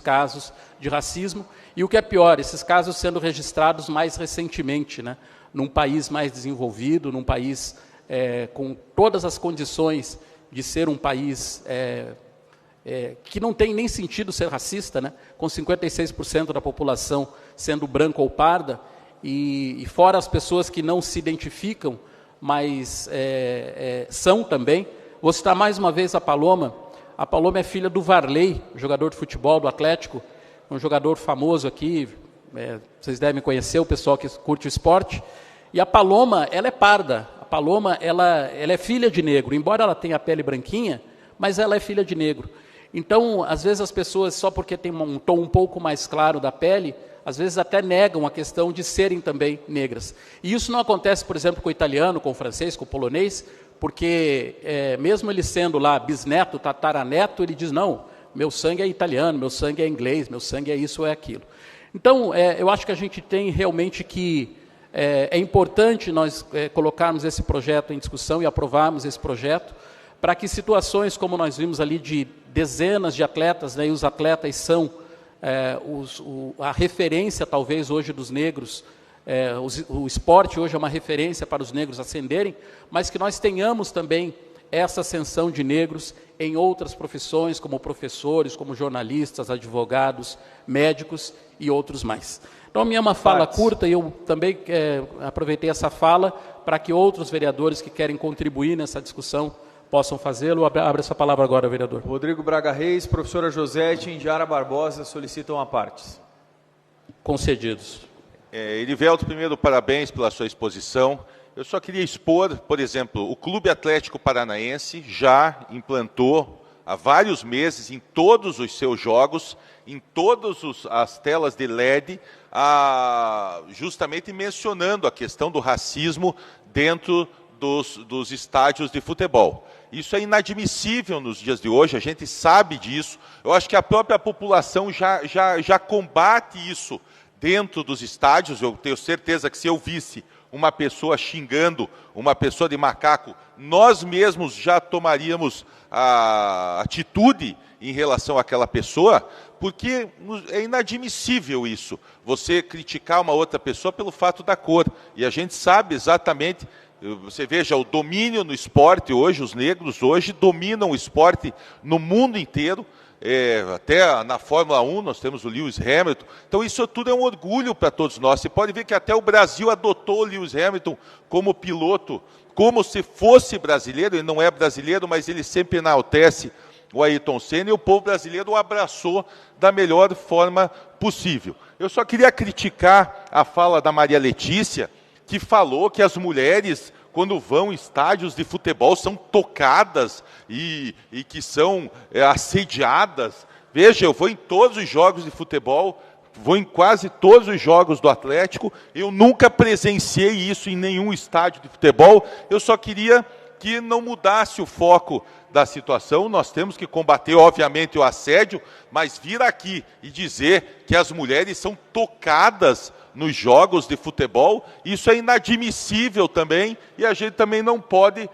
casos de racismo, e o que é pior, esses casos sendo registrados mais recentemente, né, num país mais desenvolvido, num país com todas as condições de ser um país que não tem nem sentido ser racista, né, com 56% da população sendo branca ou parda, e fora as pessoas que não se identificam, mas são também. Vou citar mais uma vez a Paloma. A Paloma é filha do Varley, jogador de futebol do Atlético, um jogador famoso aqui, vocês devem conhecer, o pessoal que curte o esporte. E a Paloma, ela é parda. A Paloma, ela é filha de negro, embora ela tenha a pele branquinha, mas ela é filha de negro. Então, às vezes as pessoas, só porque tem um tom um pouco mais claro da pele, às vezes até negam a questão de serem também negras. E isso não acontece, por exemplo, com o italiano, com o francês, com o polonês, porque mesmo ele sendo lá bisneto, tataraneto, ele diz, não, meu sangue é italiano, meu sangue é inglês, meu sangue é isso ou é aquilo. Então, eu acho que a gente tem realmente que... é importante nós colocarmos esse projeto em discussão e aprovarmos esse projeto, para que situações como nós vimos ali de dezenas de atletas, né, e os atletas são a referência talvez hoje dos negros, o esporte hoje é uma referência para os negros ascenderem, mas que nós tenhamos também essa ascensão de negros em outras profissões, como professores, como jornalistas, advogados, médicos e outros mais. Então, a minha é uma fala curta, e eu também aproveitei essa fala para que outros vereadores que querem contribuir nessa discussão possam fazê-lo. Abre essa palavra agora, vereador. Rodrigo Braga Reis, professora Josete e Indiara Barbosa solicitam a partes. Concedidos. Erivelto, primeiro, parabéns pela sua exposição. Eu só queria expor, por exemplo, o Clube Atlético Paranaense já implantou há vários meses em todos os seus jogos, em todas as telas de LED, justamente mencionando a questão do racismo dentro dos estádios de futebol. Isso é inadmissível nos dias de hoje, a gente sabe disso. Eu acho que a própria população já combate isso dentro dos estádios. Eu tenho certeza que se eu visse uma pessoa xingando uma pessoa de macaco, nós mesmos já tomaríamos a atitude em relação àquela pessoa, porque é inadmissível isso, você criticar uma outra pessoa pelo fato da cor. E a gente sabe exatamente, você veja, o domínio no esporte hoje, os negros hoje dominam o esporte no mundo inteiro, até na Fórmula 1 nós temos o Lewis Hamilton. Então isso tudo é um orgulho para todos nós. Você pode ver que até o Brasil adotou o Lewis Hamilton como piloto, como se fosse brasileiro. Ele não é brasileiro, mas ele sempre enaltece o Ayrton Senna, e o povo brasileiro o abraçou da melhor forma possível. Eu só queria criticar a fala da Maria Letícia, que falou que as mulheres, quando vão em estádios de futebol, são tocadas e que são assediadas. Veja, eu vou em todos os jogos de futebol, vou em quase todos os jogos do Atlético, eu nunca presenciei isso em nenhum estádio de futebol, eu só queria que não mudasse o foco da situação. Nós temos que combater, obviamente, o assédio, mas vir aqui e dizer que as mulheres são tocadas nos jogos de futebol, isso é inadmissível também, e a gente também não pode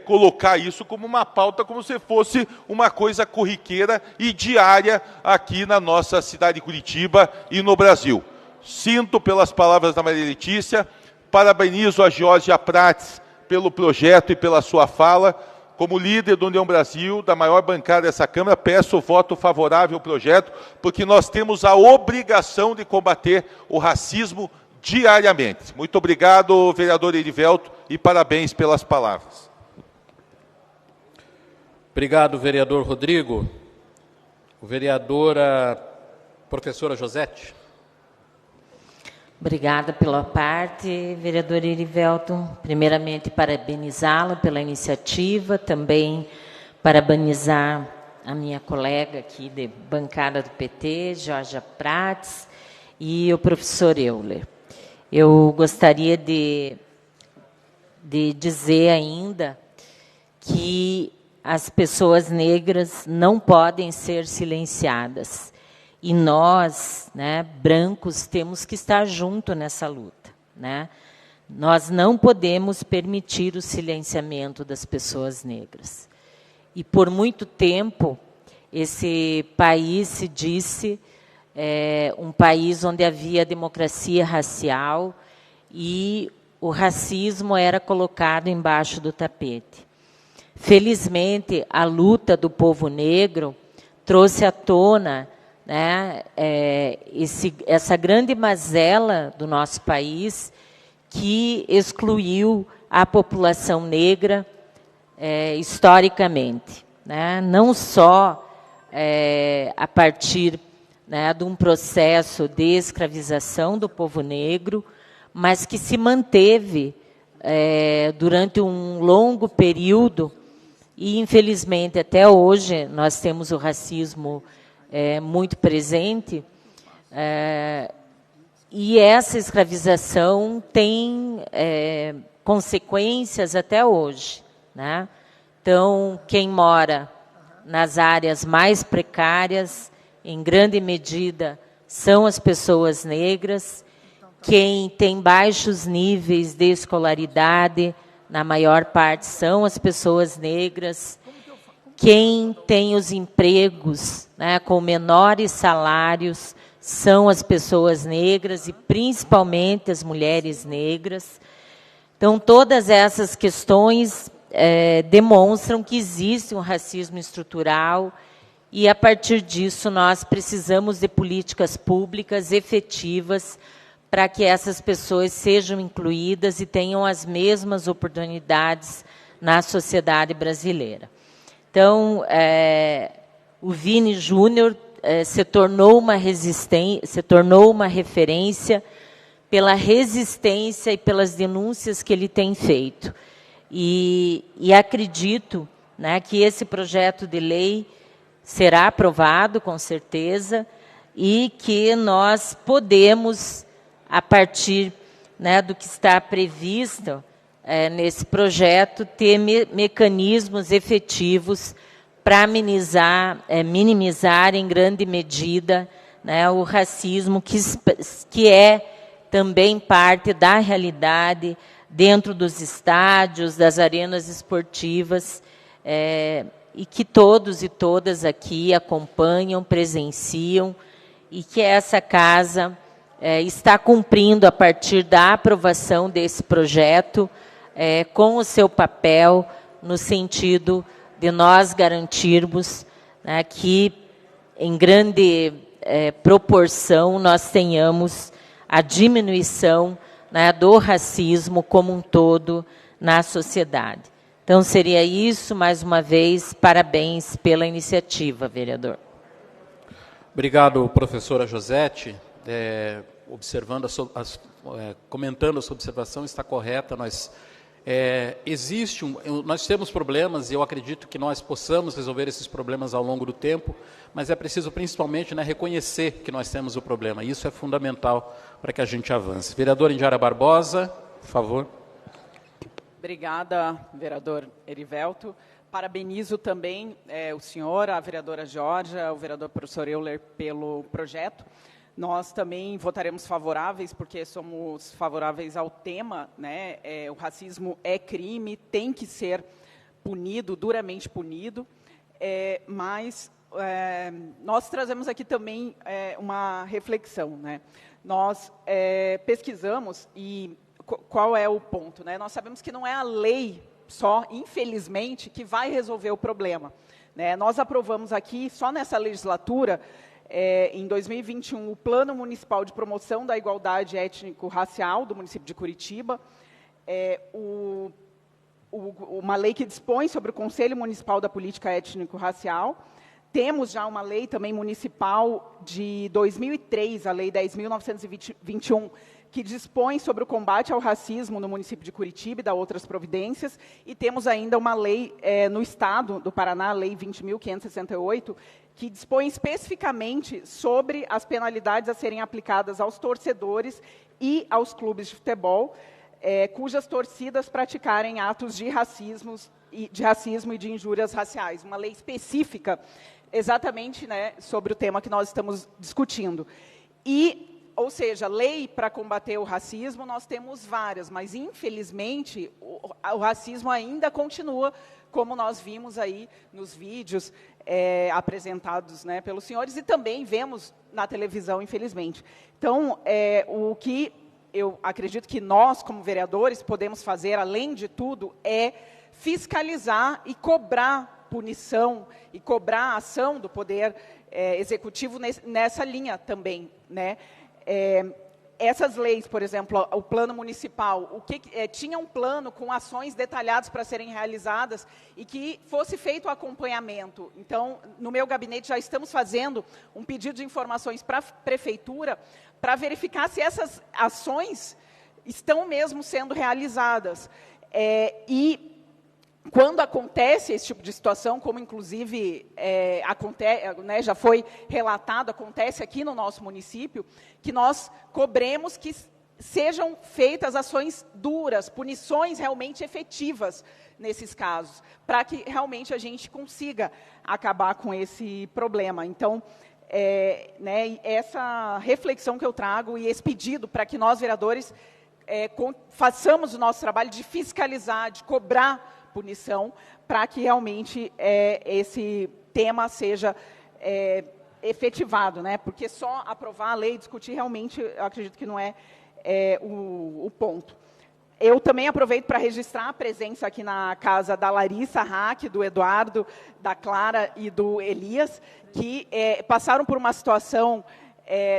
colocar isso como uma pauta, como se fosse uma coisa corriqueira e diária aqui na nossa cidade de Curitiba e no Brasil. Sinto pelas palavras da Maria Letícia, parabenizo a Georgia Prates pelo projeto e pela sua fala. Como líder do União Brasil, da maior bancada dessa Câmara, peço o voto favorável ao projeto, porque nós temos a obrigação de combater o racismo diariamente. Muito obrigado, vereador Erivelto, e parabéns pelas palavras. Obrigado, vereador Rodrigo. Vereadora professora Josete. Obrigada pela parte, vereador Erivelto. Primeiramente, parabenizá-lo pela iniciativa, também parabenizar a minha colega aqui de bancada do PT, Georgia Prates, e o professor Euler. Eu gostaria de dizer ainda que as pessoas negras não podem ser silenciadas. E nós, né, brancos, temos que estar junto nessa luta, né? Nós não podemos permitir o silenciamento das pessoas negras. E, por muito tempo, esse país se disse um país onde havia democracia racial e o racismo era colocado embaixo do tapete. Felizmente, a luta do povo negro trouxe à tona, né, essa grande mazela do nosso país que excluiu a população negra historicamente, né, não só a partir, né, de um processo de escravização do povo negro, mas que se manteve durante um longo período e, infelizmente, até hoje nós temos o racismo muito presente, e essa escravização tem consequências até hoje, né? Então, quem mora nas áreas mais precárias, em grande medida, são as pessoas negras. Quem tem baixos níveis de escolaridade, na maior parte, são as pessoas negras. Quem tem os empregos, né, com menores salários são as pessoas negras e principalmente as mulheres negras. Então, todas essas questões demonstram que existe um racismo estrutural e, a partir disso, nós precisamos de políticas públicas efetivas para que essas pessoas sejam incluídas e tenham as mesmas oportunidades na sociedade brasileira. Então, o Vini Júnior se tornou uma referência pela resistência e pelas denúncias que ele tem feito. E acredito, né, que esse projeto de lei será aprovado, com certeza, e que nós podemos, a partir, né, do que está previsto nesse projeto, ter mecanismos efetivos para minimizar em grande medida, né, o racismo que é também parte da realidade dentro dos estádios, das arenas esportivas, e que todos e todas aqui acompanham, presenciam, e que essa casa está cumprindo, a partir da aprovação desse projeto, com o seu papel, no sentido de nós garantirmos, né, que, em grande proporção, nós tenhamos a diminuição, né, do racismo como um todo na sociedade. Então, seria isso. Mais uma vez, parabéns pela iniciativa, vereador. Obrigado, professora Josete. Observando comentando a sua observação, está correta. Nós temos problemas e eu acredito que nós possamos resolver esses problemas ao longo do tempo, mas é preciso principalmente, né, reconhecer que nós temos o problema. Isso é fundamental para que a gente avance. Vereadora Indiara Barbosa, por favor. Obrigada, vereador Erivelto. Parabenizo também o senhor, a vereadora Georgia, o vereador professor Euler pelo projeto. Nós também votaremos favoráveis, porque somos favoráveis ao tema, né? O racismo é crime, tem que ser punido, duramente punido, mas nós trazemos aqui também uma reflexão, né? Nós pesquisamos e qual é o ponto, né? Nós sabemos que não é a lei só, infelizmente, que vai resolver o problema, né? Nós aprovamos aqui, só nessa legislatura, em 2021, o Plano Municipal de Promoção da Igualdade Étnico-Racial do município de Curitiba, uma lei que dispõe sobre o Conselho Municipal da Política Étnico-Racial. Temos já uma lei também municipal de 2003, a Lei 10.921, que dispõe sobre o combate ao racismo no município de Curitiba e dá outras providências. E temos ainda uma lei no Estado do Paraná, a Lei 20.568, que dispõe especificamente sobre as penalidades a serem aplicadas aos torcedores e aos clubes de futebol, cujas torcidas praticarem atos de racismo e de injúrias raciais. Uma lei específica, exatamente, né, sobre o tema que nós estamos discutindo. Ou seja, lei para combater o racismo, nós temos várias, mas, infelizmente, o racismo ainda continua, como nós vimos aí nos vídeos apresentados, né, pelos senhores, e também vemos na televisão, infelizmente. Então, o que eu acredito que nós, como vereadores, podemos fazer, além de tudo, é fiscalizar e cobrar punição e cobrar a ação do Poder Executivo nessa linha também, né? Essas leis, por exemplo, o plano municipal, tinha um plano com ações detalhadas para serem realizadas e que fosse feito o acompanhamento. Então, no meu gabinete já estamos fazendo um pedido de informações para a prefeitura para verificar se essas ações estão mesmo sendo realizadas. E quando acontece esse tipo de situação, como inclusive né, já foi relatado, acontece aqui no nosso município, que nós cobremos que sejam feitas ações duras, punições realmente efetivas nesses casos, para que realmente a gente consiga acabar com esse problema. Então, né, essa reflexão que eu trago e esse pedido para que nós, vereadores, façamos o nosso trabalho de fiscalizar, de cobrar punição, para que realmente esse tema seja efetivado, né? Porque só aprovar a lei, discutir, realmente, eu acredito que não é o ponto. Eu também aproveito para registrar a presença aqui na casa da Larissa Hack, do Eduardo, da Clara e do Elias, que passaram por uma situação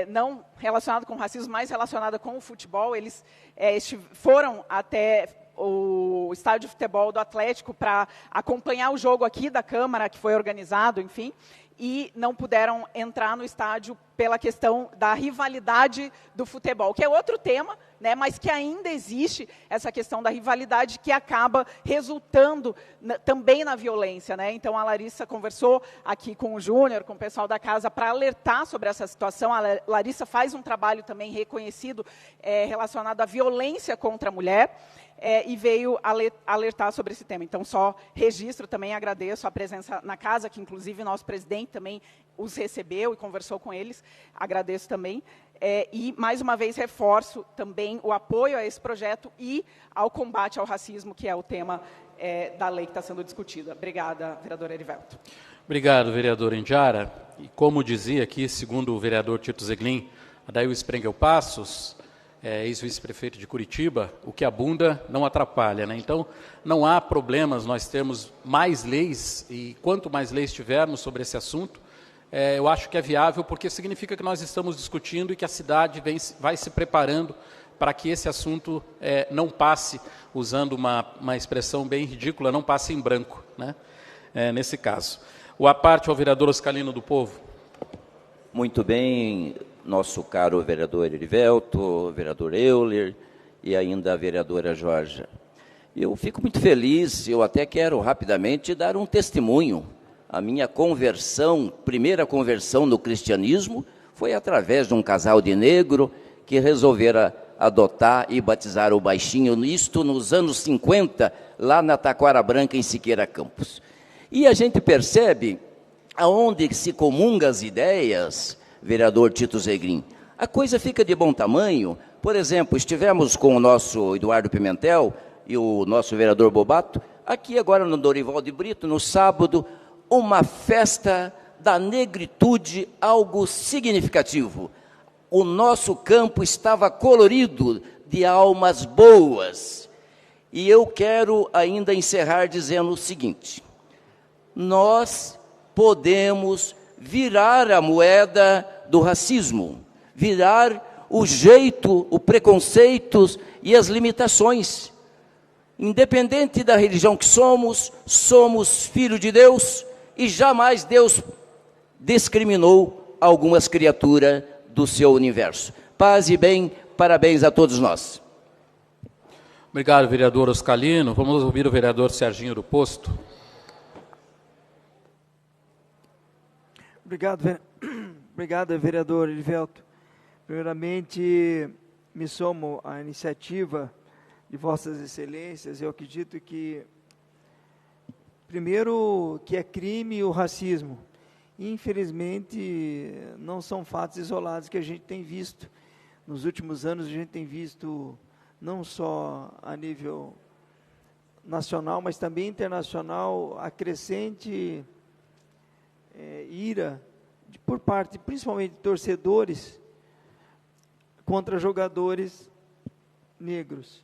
não relacionada com racismo, mas relacionada com o futebol. Eles foram até o estádio de futebol do Atlético para acompanhar o jogo aqui da Câmara, que foi organizado, enfim, e não puderam entrar no estádio pela questão da rivalidade do futebol, que é outro tema, né, mas que ainda existe essa questão da rivalidade que acaba resultando também na violência, né? Então, a Larissa conversou aqui com o Júnior, com o pessoal da casa, para alertar sobre essa situação. A Larissa faz um trabalho também reconhecido relacionado à violência contra a mulher, e veio alertar sobre esse tema. Então, só registro também, agradeço a presença na casa, que inclusive nosso presidente também os recebeu e conversou com eles, agradeço também. E, mais uma vez, reforço também o apoio a esse projeto e ao combate ao racismo, que é o tema da lei que está sendo discutida. Obrigada, vereador Erivelto. Obrigado, vereador Indiara. E como dizia aqui, segundo o vereador Tito Zeglin, Adail Sprengel Passos, ex-vice-prefeito de Curitiba, o que abunda não atrapalha, né? Então, não há problemas nós termos mais leis, e quanto mais leis tivermos sobre esse assunto, eu acho que é viável, porque significa que nós estamos discutindo e que a cidade vai se preparando para que esse assunto não passe, usando uma expressão bem ridícula, não passe em branco, né? Nesse caso. O à parte ao vereador Oscalino do Povo. Muito bem, nosso caro vereador Erivelto, vereador Euler e ainda a vereadora Jorge. Eu fico muito feliz, eu até quero rapidamente dar um testemunho. A minha conversão, primeira conversão no cristianismo, foi através de um casal de negro que resolvera adotar e batizar o baixinho, isto nos anos 50, lá na Taquara Branca, em Siqueira Campos. E a gente percebe aonde se comunga as ideias, vereador Tito Zegrin, a coisa fica de bom tamanho. Por exemplo, estivemos com o nosso Eduardo Pimentel e o nosso vereador Bobato, aqui agora no Dorival de Brito, no sábado, uma festa da negritude, algo significativo. O nosso campo estava colorido de almas boas. E eu quero ainda encerrar dizendo o seguinte: nós podemos virar a moeda do racismo, virar o jeito, o preconceito e as limitações. Independente da religião que somos, somos filhos de Deus e jamais Deus discriminou algumas criaturas do seu universo. Paz e bem, parabéns a todos nós. Obrigado, vereador Oscalino. Vamos ouvir o vereador Serginho do Posto. Obrigado, vereador Erivelto. Primeiramente, me somo à iniciativa de Vossas Excelências. Eu acredito que, primeiro, que é crime o racismo. Infelizmente, não são fatos isolados que a gente tem visto. Nos últimos anos, a gente tem visto, não só a nível nacional, mas também internacional, a crescente ira por parte, principalmente, de torcedores contra jogadores negros.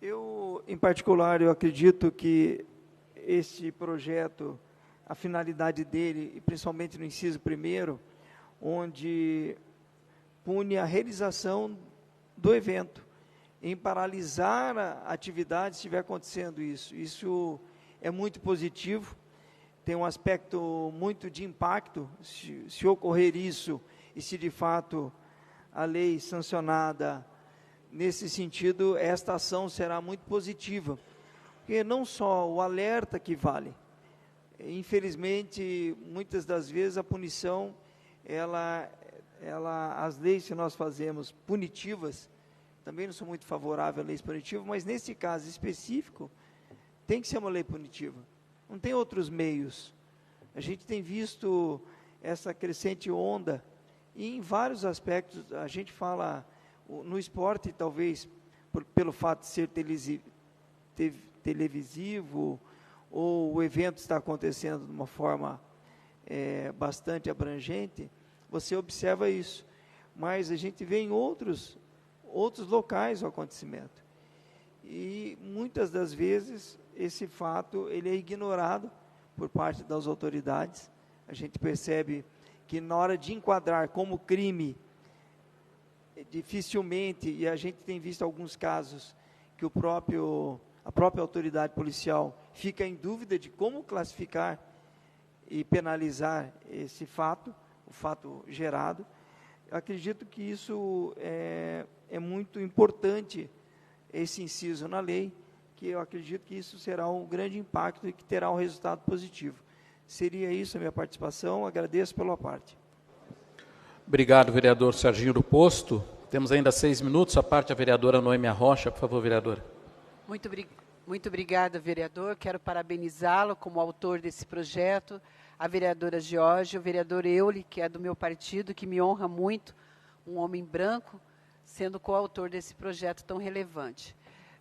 Eu, em particular, eu acredito que este projeto, a finalidade dele, e principalmente no inciso 1º, onde pune a realização do evento, em paralisar a atividade se estiver acontecendo isso. Isso é muito positivo, tem um aspecto muito de impacto, se ocorrer isso, e se de fato a lei sancionada nesse sentido, esta ação será muito positiva, porque não só o alerta que vale, infelizmente, muitas das vezes a punição, as leis que nós fazemos punitivas, também não sou muito favorável a leis punitivas, mas nesse caso específico, tem que ser uma lei punitiva. Não tem outros meios. A gente tem visto essa crescente onda, e em vários aspectos, a gente fala no esporte, talvez, pelo fato de ser televisivo, ou o evento está acontecendo de uma forma bastante abrangente, você observa isso. Mas a gente vê em outros locais o acontecimento. E muitas das vezes esse fato ele é ignorado por parte das autoridades. A gente percebe que na hora de enquadrar como crime, dificilmente, e a gente tem visto alguns casos que a própria autoridade policial fica em dúvida de como classificar e penalizar esse fato, o fato gerado. Eu acredito que isso é muito importante, esse inciso na lei, que eu acredito que isso será um grande impacto e que terá um resultado positivo. Seria isso a minha participação, agradeço pela parte. Obrigado, vereador Serginho do Posto. Temos ainda 6 minutos, a parte a vereadora Noêmia Rocha, por favor, vereadora. Muito obrigada, vereador. Quero parabenizá-lo como autor desse projeto, a vereadora Jorge, o vereador Euler, que é do meu partido, que me honra muito, um homem branco, sendo coautor desse projeto tão relevante.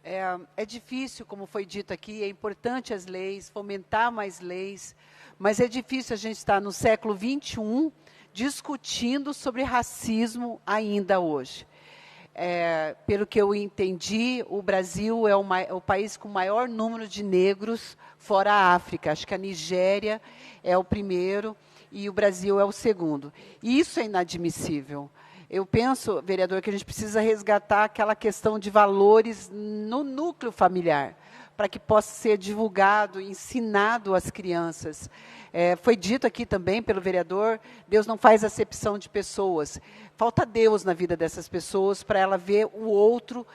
É difícil, como foi dito aqui, é importante as leis, fomentar mais leis, mas é difícil a gente estar no século XXI discutindo sobre racismo ainda hoje. Pelo que eu entendi, o Brasil é o país com o maior número de negros fora a África. Acho que a Nigéria é o primeiro e o Brasil é o segundo. E isso é inadmissível. Eu penso, vereador, que a gente precisa resgatar aquela questão de valores no núcleo familiar, para que possa ser divulgado, ensinado às crianças. Foi dito aqui também pelo vereador, Deus não faz acepção de pessoas. Falta Deus na vida dessas pessoas para ela ver o outro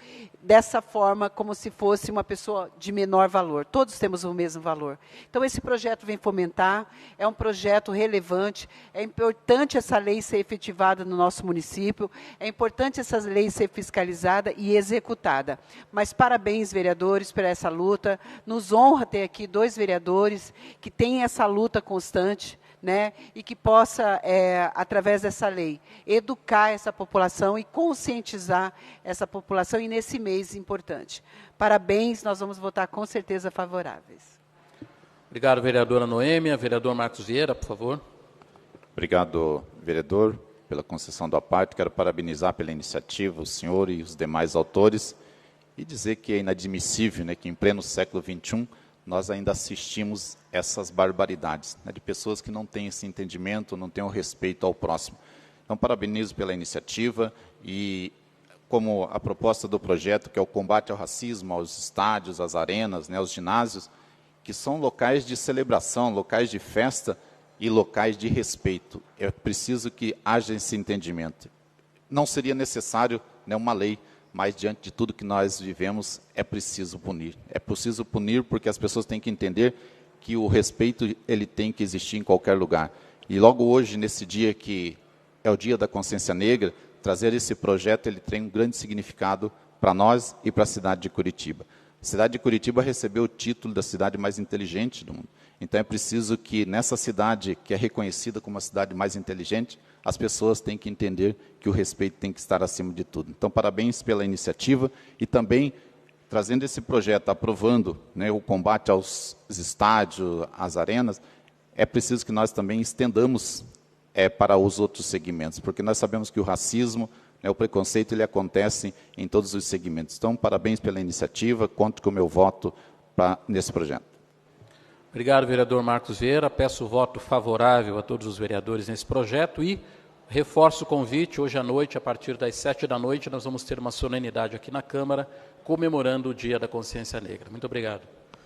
dessa forma, como se fosse uma pessoa de menor valor. Todos temos o mesmo valor. Então, esse projeto vem fomentar, é um projeto relevante, é importante essa lei ser efetivada no nosso município, é importante essa lei ser fiscalizada e executada. Mas parabéns, vereadores, por essa luta. Nos honra ter aqui 2 vereadores que têm essa luta constante, né, e que possa, através dessa lei, educar essa população e conscientizar essa população, e nesse mês importante. Parabéns, nós vamos votar com certeza favoráveis. Obrigado, vereadora Noêmia. Vereador Marcos Vieira, por favor. Obrigado, vereador, pela concessão da parte. Quero parabenizar pela iniciativa o senhor e os demais autores e dizer que é inadmissível, né, que em pleno século XXI nós ainda assistimos essas barbaridades, né, de pessoas que não têm esse entendimento, não têm o respeito ao próximo. Então, parabenizo pela iniciativa e, como a proposta do projeto, que é o combate ao racismo, aos estádios, às arenas, né, aos ginásios, que são locais de celebração, locais de festa e locais de respeito. É preciso que haja esse entendimento. Não seria necessário, né, uma lei, mas diante de tudo que nós vivemos, é preciso punir. É preciso punir porque as pessoas têm que entender que o respeito ele tem que existir em qualquer lugar. E logo hoje, nesse dia que é o Dia da Consciência Negra, trazer esse projeto ele tem um grande significado para nós e para a cidade de Curitiba. A cidade de Curitiba recebeu o título da cidade mais inteligente do mundo. Então é preciso que nessa cidade, que é reconhecida como a cidade mais inteligente, as pessoas têm que entender que o respeito tem que estar acima de tudo. Então, parabéns pela iniciativa e também trazendo esse projeto, aprovando, né, o combate aos estádios, às arenas, é preciso que nós também estendamos para os outros segmentos, porque nós sabemos que o racismo, né, o preconceito, ele acontece em todos os segmentos. Então, parabéns pela iniciativa, conto com o meu voto nesse projeto. Obrigado, vereador Marcos Vieira. Peço o voto favorável a todos os vereadores nesse projeto e reforço o convite. Hoje à noite, a partir das 19h, nós vamos ter uma solenidade aqui na Câmara, comemorando o Dia da Consciência Negra. Muito obrigado.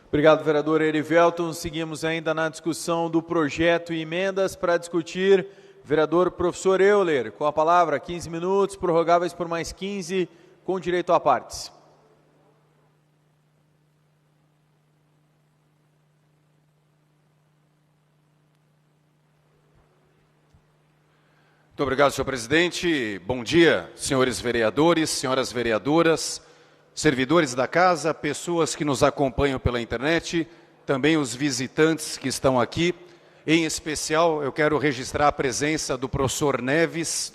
Obrigado, vereador Erivelton. Seguimos ainda na discussão do projeto e emendas para discutir. Vereador professor Euler, com a palavra, 15 minutos, prorrogáveis por mais 15, com direito a partes. Muito obrigado, senhor presidente. Bom dia, senhores vereadores, senhoras vereadoras, servidores da casa, pessoas que nos acompanham pela internet, também os visitantes que estão aqui. Em especial, eu quero registrar a presença do professor Neves,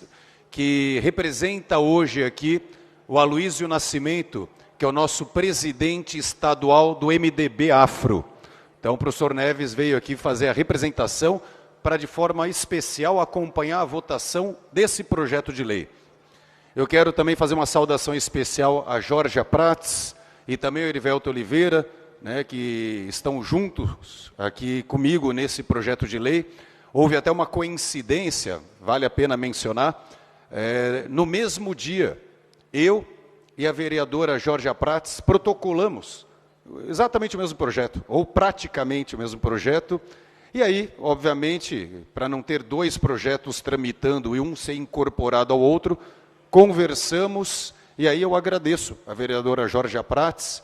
que representa hoje aqui o Aloísio Nascimento, que é o nosso presidente estadual do MDB Afro. Então, o professor Neves veio aqui fazer a representação para, de forma especial, acompanhar a votação desse projeto de lei. Eu quero também fazer uma saudação especial a Georgia Prats e também ao Erivelto Oliveira, né, que estão juntos aqui comigo nesse projeto de lei. Houve até uma coincidência, vale a pena mencionar, no mesmo dia, eu e a vereadora Georgia Prats protocolamos exatamente o mesmo projeto, ou praticamente o mesmo projeto. E aí, obviamente, para não ter 2 projetos tramitando e um ser incorporado ao outro, conversamos, e aí eu agradeço a vereadora Georgia Prats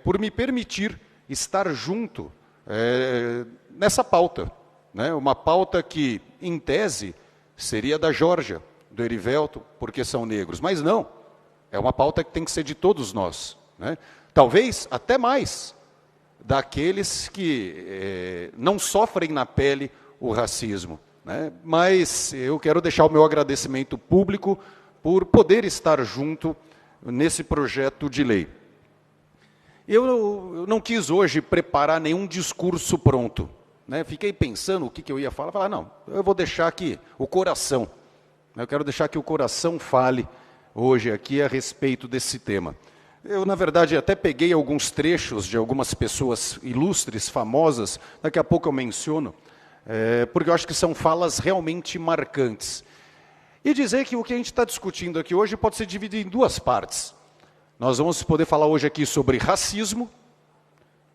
por me permitir estar junto nessa pauta, né? Uma pauta que, em tese, seria da Georgia, do Erivelto, porque são negros, mas não, é uma pauta que tem que ser de todos nós, né? Talvez até mais daqueles que não sofrem na pele o racismo, né? Mas eu quero deixar o meu agradecimento público por poder estar junto nesse projeto de lei. Eu não quis hoje preparar nenhum discurso pronto, né? Fiquei pensando o que eu ia falar, não, eu vou deixar aqui o coração, eu quero deixar que o coração fale hoje aqui a respeito desse tema. Eu, na verdade, até peguei alguns trechos de algumas pessoas ilustres, famosas, daqui a pouco eu menciono, porque eu acho que são falas realmente marcantes. E dizer que o que a gente está discutindo aqui hoje pode ser dividido em duas partes. Nós vamos poder falar hoje aqui sobre racismo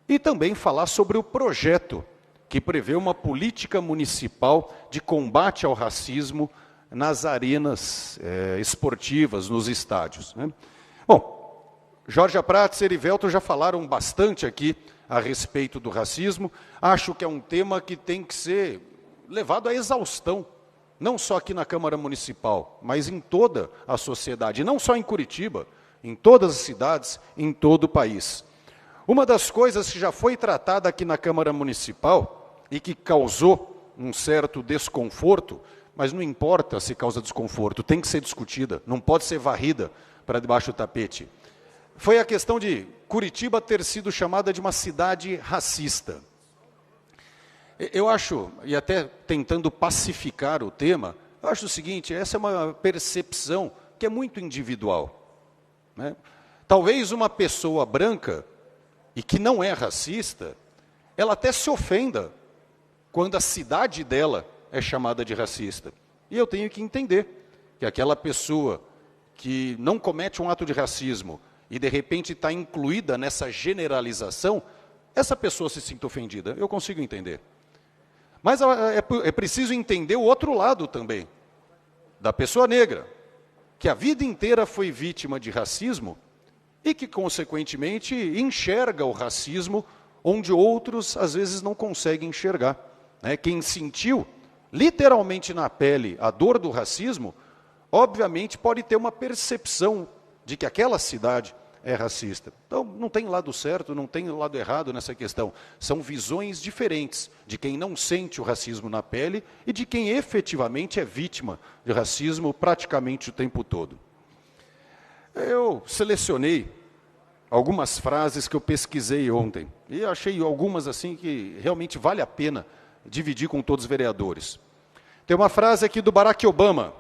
e também falar sobre o projeto que prevê uma política municipal de combate ao racismo nas arenas esportivas, nos estádios, né? Bom, Jorge Prats e Erivelto já falaram bastante aqui a respeito do racismo. Acho que é um tema que tem que ser levado à exaustão, não só aqui na Câmara Municipal, mas em toda a sociedade, não só em Curitiba, em todas as cidades, em todo o país. Uma das coisas que já foi tratada aqui na Câmara Municipal e que causou um certo desconforto, mas não importa se causa desconforto, tem que ser discutida, não pode ser varrida para debaixo do tapete, foi a questão de Curitiba ter sido chamada de uma cidade racista. Eu acho, e até tentando pacificar o tema, eu acho o seguinte, essa é uma percepção que é muito individual, né? Talvez uma pessoa branca, e que não é racista, ela até se ofenda quando a cidade dela é chamada de racista. E eu tenho que entender que aquela pessoa que não comete um ato de racismo e de repente está incluída nessa generalização, essa pessoa se sinta ofendida. Eu consigo entender. Mas é preciso entender o outro lado também, da pessoa negra, que a vida inteira foi vítima de racismo e que, consequentemente, enxerga o racismo onde outros, às vezes, não conseguem enxergar, né? Quem sentiu, literalmente na pele, a dor do racismo, obviamente pode ter uma percepção de que aquela cidade é racista. Então, não tem lado certo, não tem lado errado nessa questão. São visões diferentes de quem não sente o racismo na pele e de quem efetivamente é vítima de racismo praticamente o tempo todo. Eu selecionei algumas frases que eu pesquisei ontem e achei algumas assim que realmente vale a pena dividir com todos os vereadores. Tem uma frase aqui do Barack Obama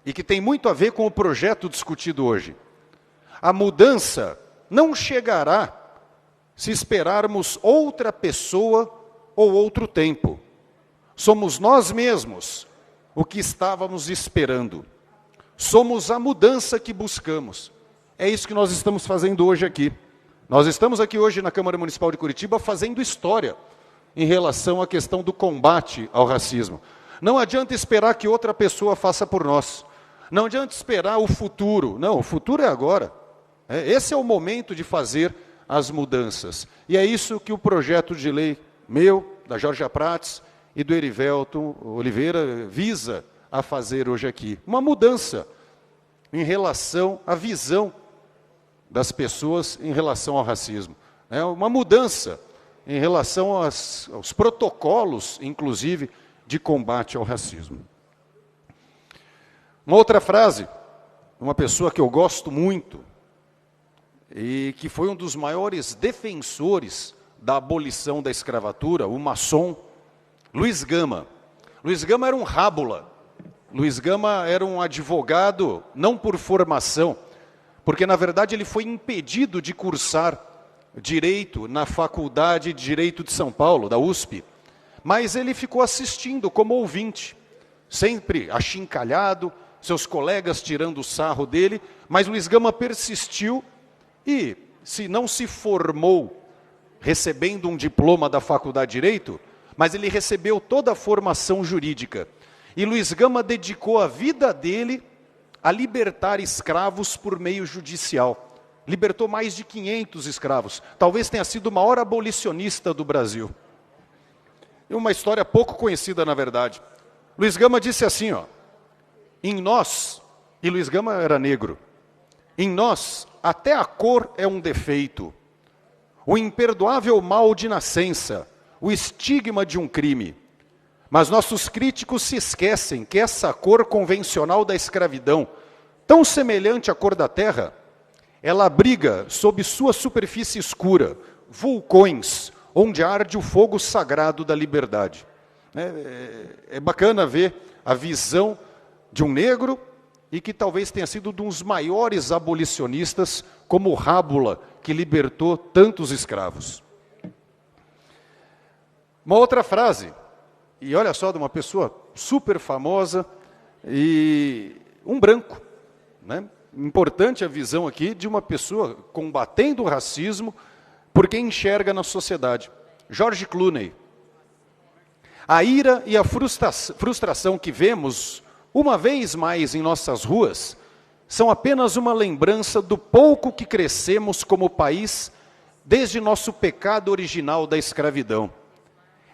e que tem muito a ver com o projeto discutido hoje. A mudança não chegará se esperarmos outra pessoa ou outro tempo. Somos nós mesmos o que estávamos esperando. Somos a mudança que buscamos. É isso que nós estamos fazendo hoje aqui. Nós estamos aqui hoje na Câmara Municipal de Curitiba fazendo história em relação à questão do combate ao racismo. Não adianta esperar que outra pessoa faça por nós. Não adianta esperar o futuro. Não, o futuro é agora. Esse é o momento de fazer as mudanças. E é isso que o projeto de lei meu, da Jorge Prats e do Erivelto Oliveira visa a fazer hoje aqui. Uma mudança em relação à visão das pessoas em relação ao racismo. Uma mudança em relação aos protocolos, inclusive, de combate ao racismo. Uma outra frase, uma pessoa que eu gosto muito, e que foi um dos maiores defensores da abolição da escravatura, o maçom Luiz Gama. Luiz Gama era um rábula. Luiz Gama era um advogado, não por formação, porque, na verdade, ele foi impedido de cursar Direito na Faculdade de Direito de São Paulo, da USP, mas ele ficou assistindo como ouvinte, sempre achincalhado, seus colegas tirando o sarro dele, mas Luiz Gama persistiu e, se não se formou recebendo um diploma da Faculdade de Direito, mas ele recebeu toda a formação jurídica. E Luiz Gama dedicou a vida dele a libertar escravos por meio judicial. Libertou mais de 500 escravos. Talvez tenha sido o maior abolicionista do Brasil. E uma história pouco conhecida, na verdade. Luiz Gama disse assim, em nós, e Luiz Gama era negro, em nós, até a cor é um defeito. O imperdoável mal de nascença, o estigma de um crime. Mas nossos críticos se esquecem que essa cor convencional da escravidão, tão semelhante à cor da terra, ela abriga sob sua superfície escura vulcões, onde arde o fogo sagrado da liberdade. É bacana ver a visão de um negro e que talvez tenha sido um dos maiores abolicionistas, como Rábula, que libertou tantos escravos. Uma outra frase, e olha só, de uma pessoa super famosa, e um branco, né? Importante a visão aqui de uma pessoa combatendo o racismo por quem enxerga na sociedade. George Clooney. A ira e a frustração que vemos uma vez mais em nossas ruas são apenas uma lembrança do pouco que crescemos como país desde nosso pecado original da escravidão.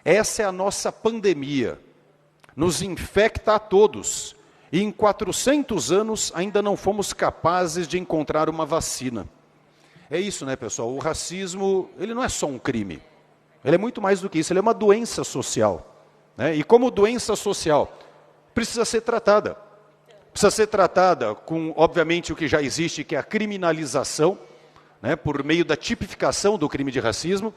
Essa é a nossa pandemia. Nos infecta a todos. E em 400 anos ainda não fomos capazes de encontrar uma vacina. É isso, né, pessoal? O racismo, ele não é só um crime. Ele é muito mais do que isso, ele é uma doença social. Né? E como doença social, precisa ser tratada. Precisa ser tratada com, obviamente, o que já existe, que é a criminalização, né, por meio da tipificação do crime de racismo.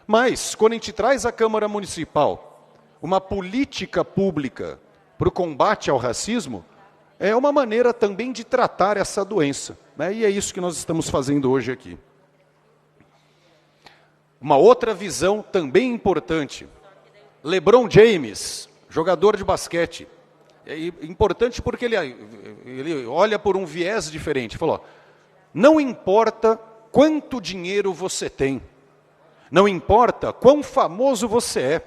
Mas, quando a gente traz à Câmara Municipal uma política pública para o combate ao racismo, é uma maneira também de tratar essa doença. Né? E é isso que nós estamos fazendo hoje aqui. Uma outra visão também importante. LeBron James, jogador de basquete. É importante porque ele olha por um viés diferente. Falou, não importa quanto dinheiro você tem, não importa quão famoso você é,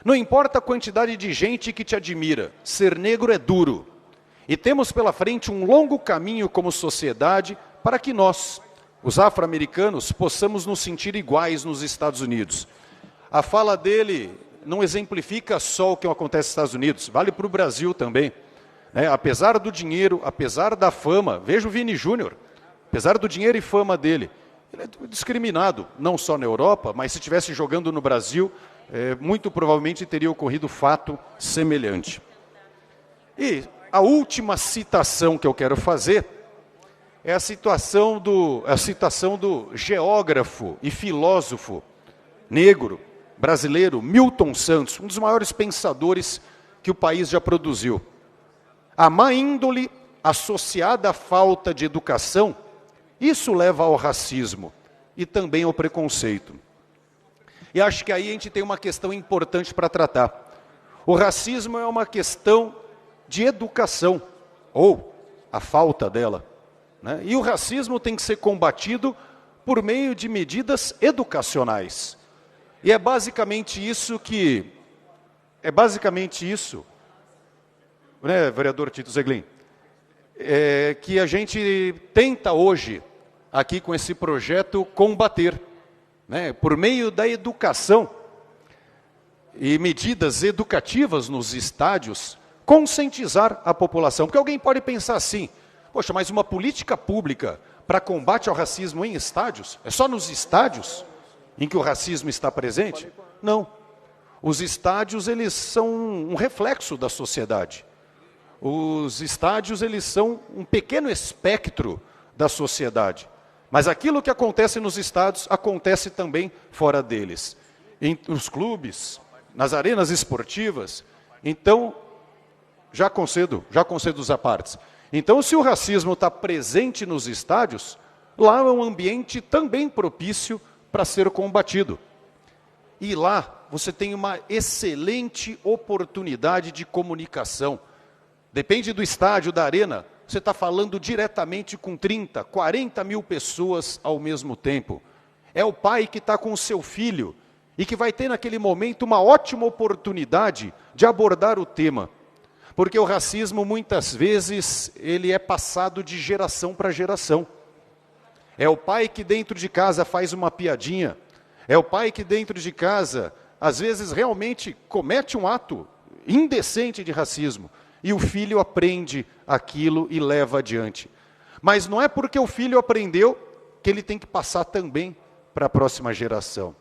não importa a quantidade de gente que te admira, ser negro é duro. E temos pela frente um longo caminho como sociedade para que nós, os afro-americanos, possamos nos sentir iguais nos Estados Unidos. A fala dele não exemplifica só o que acontece nos Estados Unidos, vale para o Brasil também. Apesar do dinheiro, apesar da fama, veja o Vini Júnior, apesar do dinheiro e fama dele, ele é discriminado, não só na Europa, mas se estivesse jogando no Brasil, muito provavelmente teria ocorrido fato semelhante. E a última citação que eu quero fazer é a citação do geógrafo e filósofo negro brasileiro Milton Santos, um dos maiores pensadores que o país já produziu. A má índole associada à falta de educação, isso leva ao racismo e também ao preconceito. E acho que aí a gente tem uma questão importante para tratar. O racismo é uma questão de educação, ou a falta dela. Né? E o racismo tem que ser combatido por meio de medidas educacionais. E é basicamente isso, né, vereador Tito Zeglin, que a gente tenta hoje, aqui com esse projeto, combater. Né, por meio da educação e medidas educativas nos estádios, conscientizar a população. Porque alguém pode pensar assim, poxa, mas uma política pública para combate ao racismo em estádios? É só nos estádios em que o racismo está presente? Não. Os estádios, eles são um reflexo da sociedade. Os estádios, eles são um pequeno espectro da sociedade. Mas aquilo que acontece nos estádios, acontece também fora deles. Nos clubes, nas arenas esportivas. Então, já concedo os apartes. Então, se o racismo está presente nos estádios, lá é um ambiente também propício para ser combatido. E lá você tem uma excelente oportunidade de comunicação. Depende do estádio, da arena, você está falando diretamente com 30, 40 mil pessoas ao mesmo tempo. É o pai que está com o seu filho e que vai ter naquele momento uma ótima oportunidade de abordar o tema. Porque o racismo, muitas vezes, ele é passado de geração para geração. É o pai que dentro de casa faz uma piadinha. É o pai que dentro de casa, às vezes, realmente comete um ato indecente de racismo. E o filho aprende aquilo e leva adiante. Mas não é porque o filho aprendeu que ele tem que passar também para a próxima geração.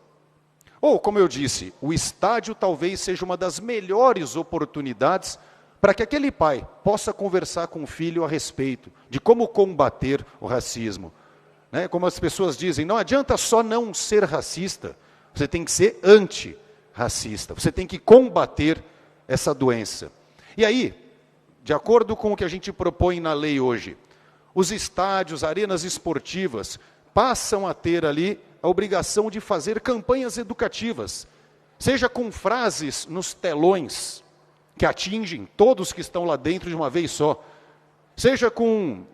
Ou, como eu disse, o estádio talvez seja uma das melhores oportunidades para que aquele pai possa conversar com o filho a respeito de como combater o racismo. Né? Como as pessoas dizem, não adianta só não ser racista, você tem que ser antirracista, você tem que combater essa doença. E aí, de acordo com o que a gente propõe na lei hoje, os estádios, arenas esportivas, passam a ter ali a obrigação de fazer campanhas educativas, seja com frases nos telões, que atingem todos que estão lá dentro de uma vez só. Seja com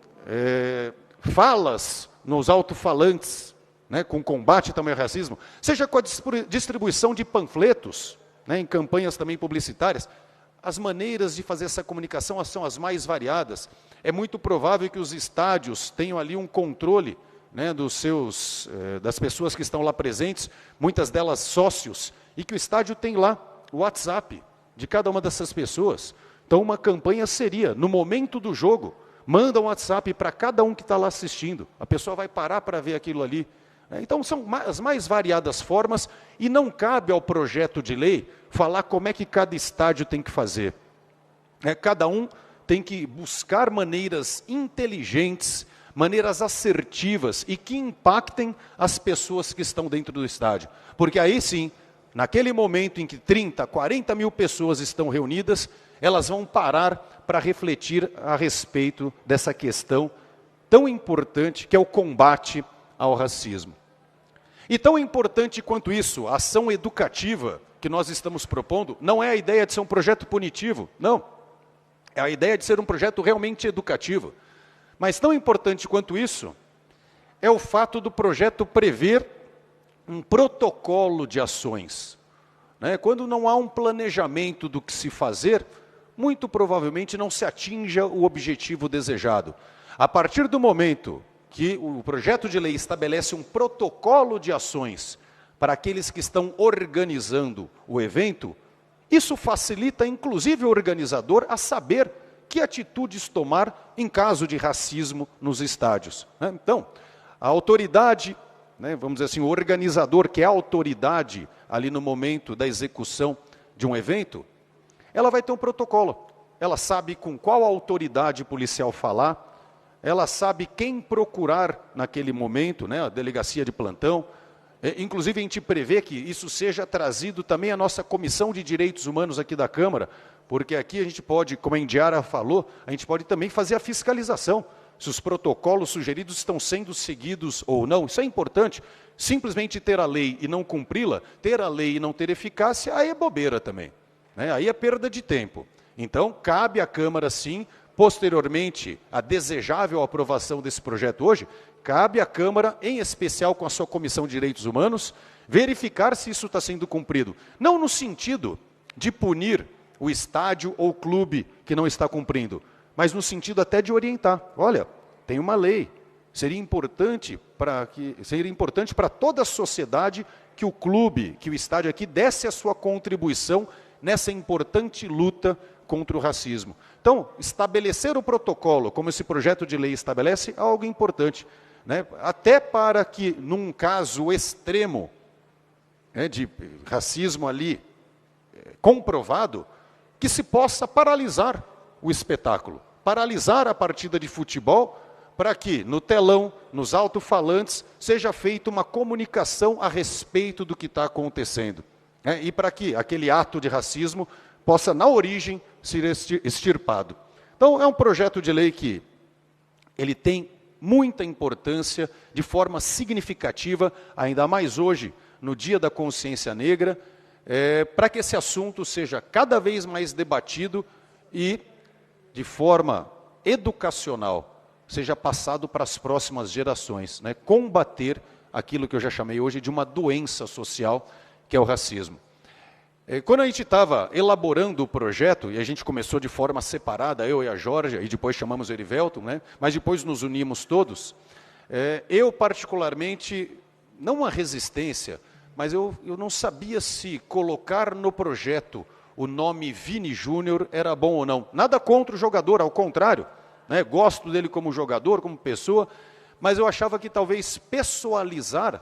falas nos alto-falantes, né, com combate também ao racismo, seja com a distribuição de panfletos, né, em campanhas também publicitárias. As maneiras de fazer essa comunicação são as mais variadas. É muito provável que os estádios tenham ali um controle, né, das pessoas que estão lá presentes, muitas delas sócios, e que o estádio tem lá o WhatsApp de cada uma dessas pessoas. Então, uma campanha seria, no momento do jogo, manda um WhatsApp para cada um que está lá assistindo. A pessoa vai parar para ver aquilo ali. Então, são as mais variadas formas, e não cabe ao projeto de lei falar como é que cada estádio tem que fazer. Cada um tem que buscar maneiras inteligentes, maneiras assertivas e que impactem as pessoas que estão dentro do estádio. Porque aí sim, naquele momento em que 30, 40 mil pessoas estão reunidas, elas vão parar para refletir a respeito dessa questão tão importante que é o combate ao racismo. E tão importante quanto isso, a ação educativa que nós estamos propondo, não é a ideia de ser um projeto punitivo, não. É a ideia de ser um projeto realmente educativo. Mas tão importante quanto isso, é o fato do projeto prever um protocolo de ações. Quando não há um planejamento do que se fazer, muito provavelmente não se atinja o objetivo desejado. A partir do momento que o projeto de lei estabelece um protocolo de ações para aqueles que estão organizando o evento, isso facilita inclusive o organizador a saber que atitudes tomar em caso de racismo nos estádios. Então, a autoridade, vamos dizer assim, o organizador, que é a autoridade ali no momento da execução de um evento, ela vai ter um protocolo. Ela sabe com qual autoridade policial falar, ela sabe quem procurar naquele momento, a delegacia de plantão. Inclusive, a gente prevê que isso seja trazido também à nossa Comissão de Direitos Humanos aqui da Câmara, porque aqui a gente pode, como a Indiara falou, a gente pode também fazer a fiscalização, se os protocolos sugeridos estão sendo seguidos ou não. Isso é importante. Simplesmente ter a lei e não cumpri-la, ter a lei e não ter eficácia, aí é bobeira também. Aí é perda de tempo. Então, cabe à Câmara, sim, posteriormente, a desejável aprovação desse projeto hoje, cabe à Câmara, em especial com a sua Comissão de Direitos Humanos, verificar se isso está sendo cumprido. Não no sentido de punir o estádio ou o clube que não está cumprindo, mas no sentido até de orientar. Olha, tem uma lei. Seria importante para toda a sociedade que o clube, que o estádio aqui desse a sua contribuição nessa importante luta contra o racismo. Então, estabelecer o protocolo, como esse projeto de lei estabelece, é algo importante. Até para que, num caso extremo de racismo ali comprovado, que se possa paralisar o espetáculo, paralisar a partida de futebol, para que no telão, nos alto-falantes, seja feita uma comunicação a respeito do que está acontecendo. E para que aquele ato de racismo possa, na origem, ser extirpado. Então, é um projeto de lei que ele tem muita importância, de forma significativa, ainda mais hoje, no Dia da Consciência Negra, para que esse assunto seja cada vez mais debatido e, de forma educacional, seja passado para as próximas gerações, combater aquilo que eu já chamei hoje de uma doença social, que é o racismo. Quando a gente estava elaborando o projeto, e a gente começou de forma separada, eu e a Jorge, e depois chamamos o Erivelton, mas depois nos unimos todos, eu particularmente, não uma resistência, mas eu não sabia se colocar no projeto o nome Vini Júnior era bom ou não. Nada contra o jogador, ao contrário, gosto dele como jogador, como pessoa, mas eu achava que talvez pessoalizar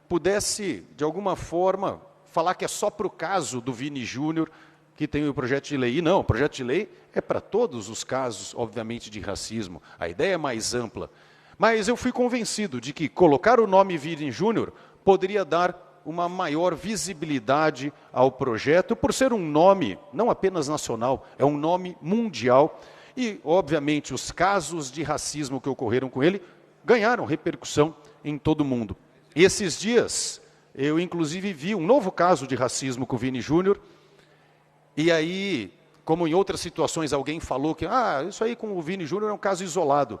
pudesse, de alguma forma, falar que é só para o caso do Vini Júnior que tem o projeto de lei. E não, o projeto de lei é para todos os casos, obviamente, de racismo. A ideia é mais ampla. Mas eu fui convencido de que colocar o nome Vini Júnior poderia dar uma maior visibilidade ao projeto, por ser um nome não apenas nacional, é um nome mundial. E, obviamente, os casos de racismo que ocorreram com ele ganharam repercussão em todo o mundo. E esses dias, eu inclusive vi um novo caso de racismo com o Vini Júnior, e aí como em outras situações alguém falou que isso aí com o Vini Júnior é um caso isolado.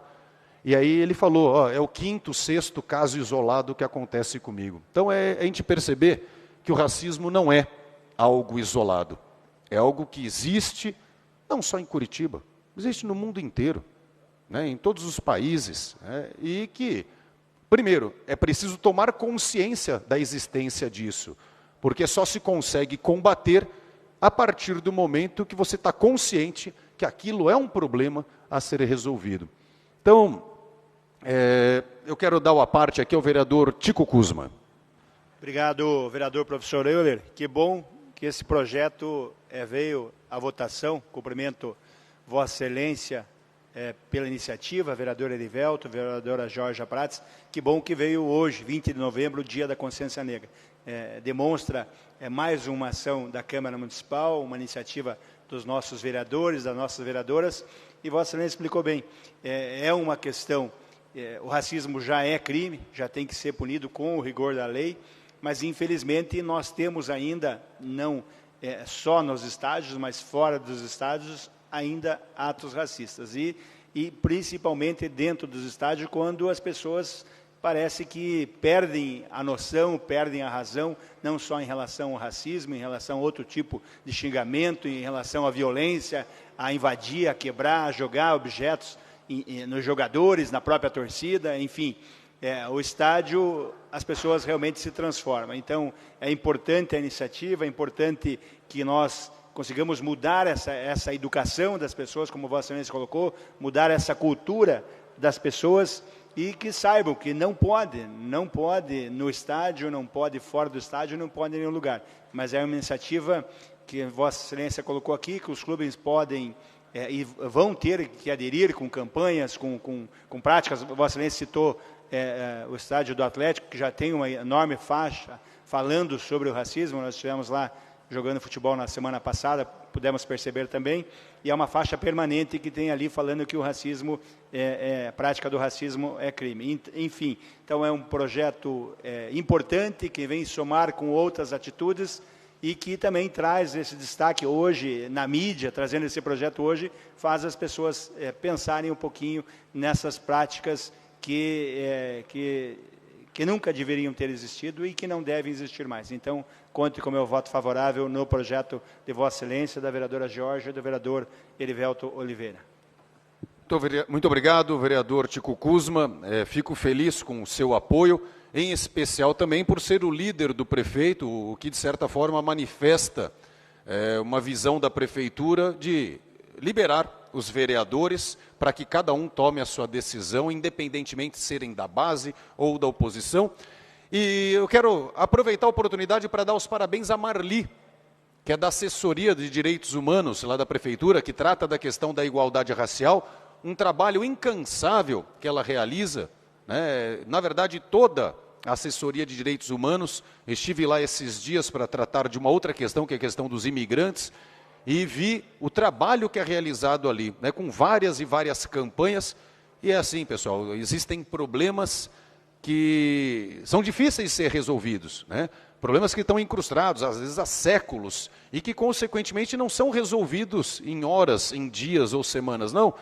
E aí ele falou, é o 5º, 6º caso isolado que acontece comigo. Então é a gente perceber que o racismo não é algo isolado. É algo que existe, não só em Curitiba, existe no mundo inteiro, né, em todos os países. Né, e que, primeiro, é preciso tomar consciência da existência disso, porque só se consegue combater a partir do momento que você está consciente que aquilo é um problema a ser resolvido. Então, eu quero dar uma parte aqui ao vereador Tico Kuzma. Obrigado, vereador professor Euler. Que bom que esse projeto veio à votação. Cumprimento Vossa Excelência pela iniciativa, vereador Erivelto, vereadora Jorge Prates. Que bom que veio hoje, 20 de novembro, o Dia da Consciência Negra. Demonstra mais uma ação da Câmara Municipal, uma iniciativa dos nossos vereadores, das nossas vereadoras. E Vossa Excelência explicou bem, é uma questão, o racismo já é crime, já tem que ser punido com o rigor da lei, mas infelizmente nós temos ainda, não só nos estádios, mas fora dos estádios, ainda atos racistas. E principalmente dentro dos estádios, quando as pessoas parece que perdem a noção, perdem a razão, não só em relação ao racismo, em relação a outro tipo de xingamento, em relação à violência, a invadir, a quebrar, a jogar objetos nos jogadores, na própria torcida, enfim. O estádio, as pessoas realmente se transformam. Então, é importante a iniciativa, é importante que nós consigamos mudar essa educação das pessoas, como Vossa Excelência colocou, mudar essa cultura das pessoas e que saibam que não pode no estádio, não pode fora do estádio, não pode em nenhum lugar. Mas é uma iniciativa que Vossa Excelência colocou aqui, que os clubes podem e vão ter que aderir com campanhas, com práticas. Vossa Excelência citou o estádio do Atlético, que já tem uma enorme faixa falando sobre o racismo. Nós estivemos lá jogando futebol na semana passada, pudemos perceber também, e é uma faixa permanente que tem ali falando que o racismo, a prática do racismo é crime. Enfim, então é um projeto importante que vem somar com outras atitudes e que também traz esse destaque hoje na mídia, trazendo esse projeto hoje, faz as pessoas pensarem um pouquinho nessas práticas que nunca deveriam ter existido e que não devem existir mais. Então, conte com o meu voto favorável no projeto de Vossa Excelência, da vereadora Jorge e do vereador Erivelto Oliveira. Muito obrigado, vereador Tico Kuzma. Fico feliz com o seu apoio, em especial também por ser o líder do prefeito, o que, de certa forma, manifesta uma visão da prefeitura de liberar os vereadores para que cada um tome a sua decisão, independentemente de serem da base ou da oposição. E eu quero aproveitar a oportunidade para dar os parabéns a Marli, que é da Assessoria de Direitos Humanos, lá da Prefeitura, que trata da questão da igualdade racial, um trabalho incansável que ela realiza, né? Na verdade, toda a Assessoria de Direitos Humanos, estive lá esses dias para tratar de uma outra questão, que é a questão dos imigrantes, e vi o trabalho que é realizado ali, né, com várias e várias campanhas. E é assim, pessoal, existem problemas que são difíceis de ser resolvidos, né? Problemas que estão incrustados, às vezes há séculos, e que, consequentemente, não são resolvidos em horas, em dias ou semanas, não.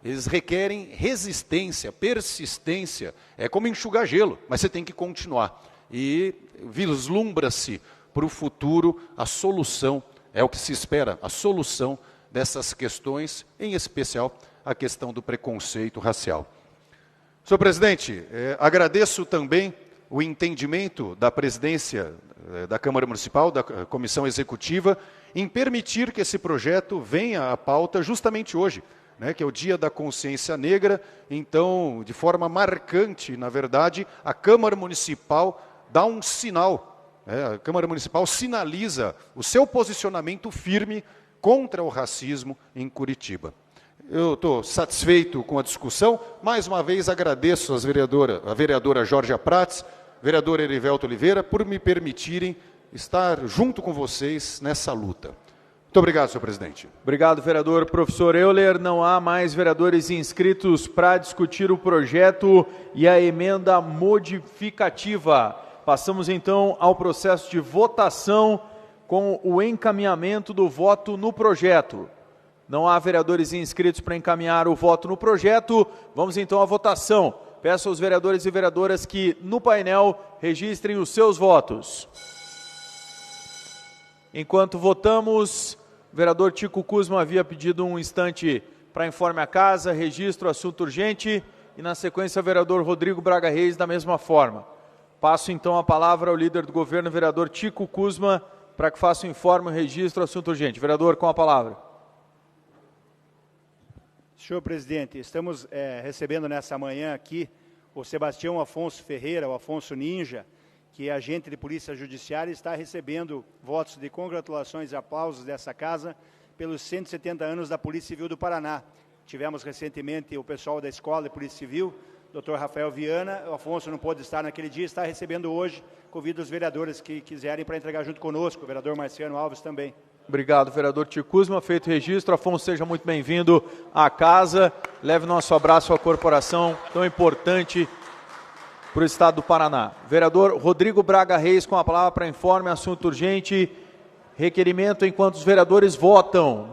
Eles requerem resistência, persistência, é como enxugar gelo, mas você tem que continuar. E vislumbra-se para o futuro a solução, é o que se espera, a solução dessas questões, em especial a questão do preconceito racial. Senhor presidente, agradeço também o entendimento da presidência da Câmara Municipal, da Comissão Executiva, em permitir que esse projeto venha à pauta justamente hoje, né, que é o Dia da Consciência Negra. Então, de forma marcante, na verdade, a Câmara Municipal dá um sinal, a Câmara Municipal sinaliza o seu posicionamento firme contra o racismo em Curitiba. Eu estou satisfeito com a discussão. Mais uma vez agradeço a vereadora Jorge Prates, vereador Erivelto Oliveira, por me permitirem estar junto com vocês nessa luta. Muito obrigado, senhor presidente. Obrigado, vereador professor Euler. Não há mais vereadores inscritos para discutir o projeto e a emenda modificativa. Passamos então ao processo de votação com o encaminhamento do voto no projeto. Não há vereadores inscritos para encaminhar o voto no projeto. Vamos então à votação. Peço aos vereadores e vereadoras que no painel registrem os seus votos. Enquanto votamos, o vereador Tico Kuzma havia pedido um instante para informe a casa, registro, assunto urgente, e na sequência o vereador Rodrigo Braga Reis da mesma forma. Passo então a palavra ao líder do governo, vereador Tico Kuzma, para que faça o informe, o registro, assunto urgente. Vereador, com a palavra. Senhor presidente, estamos recebendo nessa manhã aqui o Sebastião Afonso Ferreira, o Afonso Ninja, que é agente de Polícia Judiciária, está recebendo votos de congratulações e aplausos dessa casa pelos 170 anos da Polícia Civil do Paraná. Tivemos recentemente o pessoal da Escola de Polícia Civil, Dr. Rafael Viana. O Afonso não pôde estar naquele dia, está recebendo hoje. Convido os vereadores que quiserem para entregar junto conosco, o vereador Marciano Alves também. Obrigado, vereador Tico Kuzma. Feito o registro, Afonso, seja muito bem-vindo à casa. Leve nosso abraço à corporação tão importante para o Estado do Paraná. Vereador Rodrigo Braga Reis, com a palavra para informe, assunto urgente, requerimento enquanto os vereadores votam.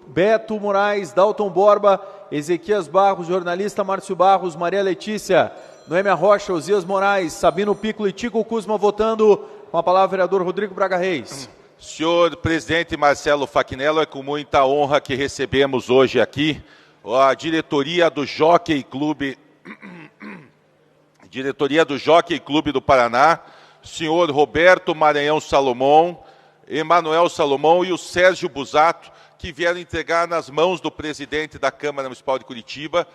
Beto Moraes, Dalton Borba, Ezequias Barros, jornalista Márcio Barros, Maria Letícia, Noêmia Rocha, Osias Moraes, Sabino Piccolo e Tico Kuzma votando. Com a palavra, vereador Rodrigo Braga Reis. Senhor presidente Marcelo Fachinello, é com muita honra que recebemos hoje aqui a diretoria do Jockey Clube do Paraná, senhor Roberto Maranhão Salomão, Emanuel Salomão e o Sérgio Busato, que vieram entregar nas mãos do presidente da Câmara Municipal de Curitiba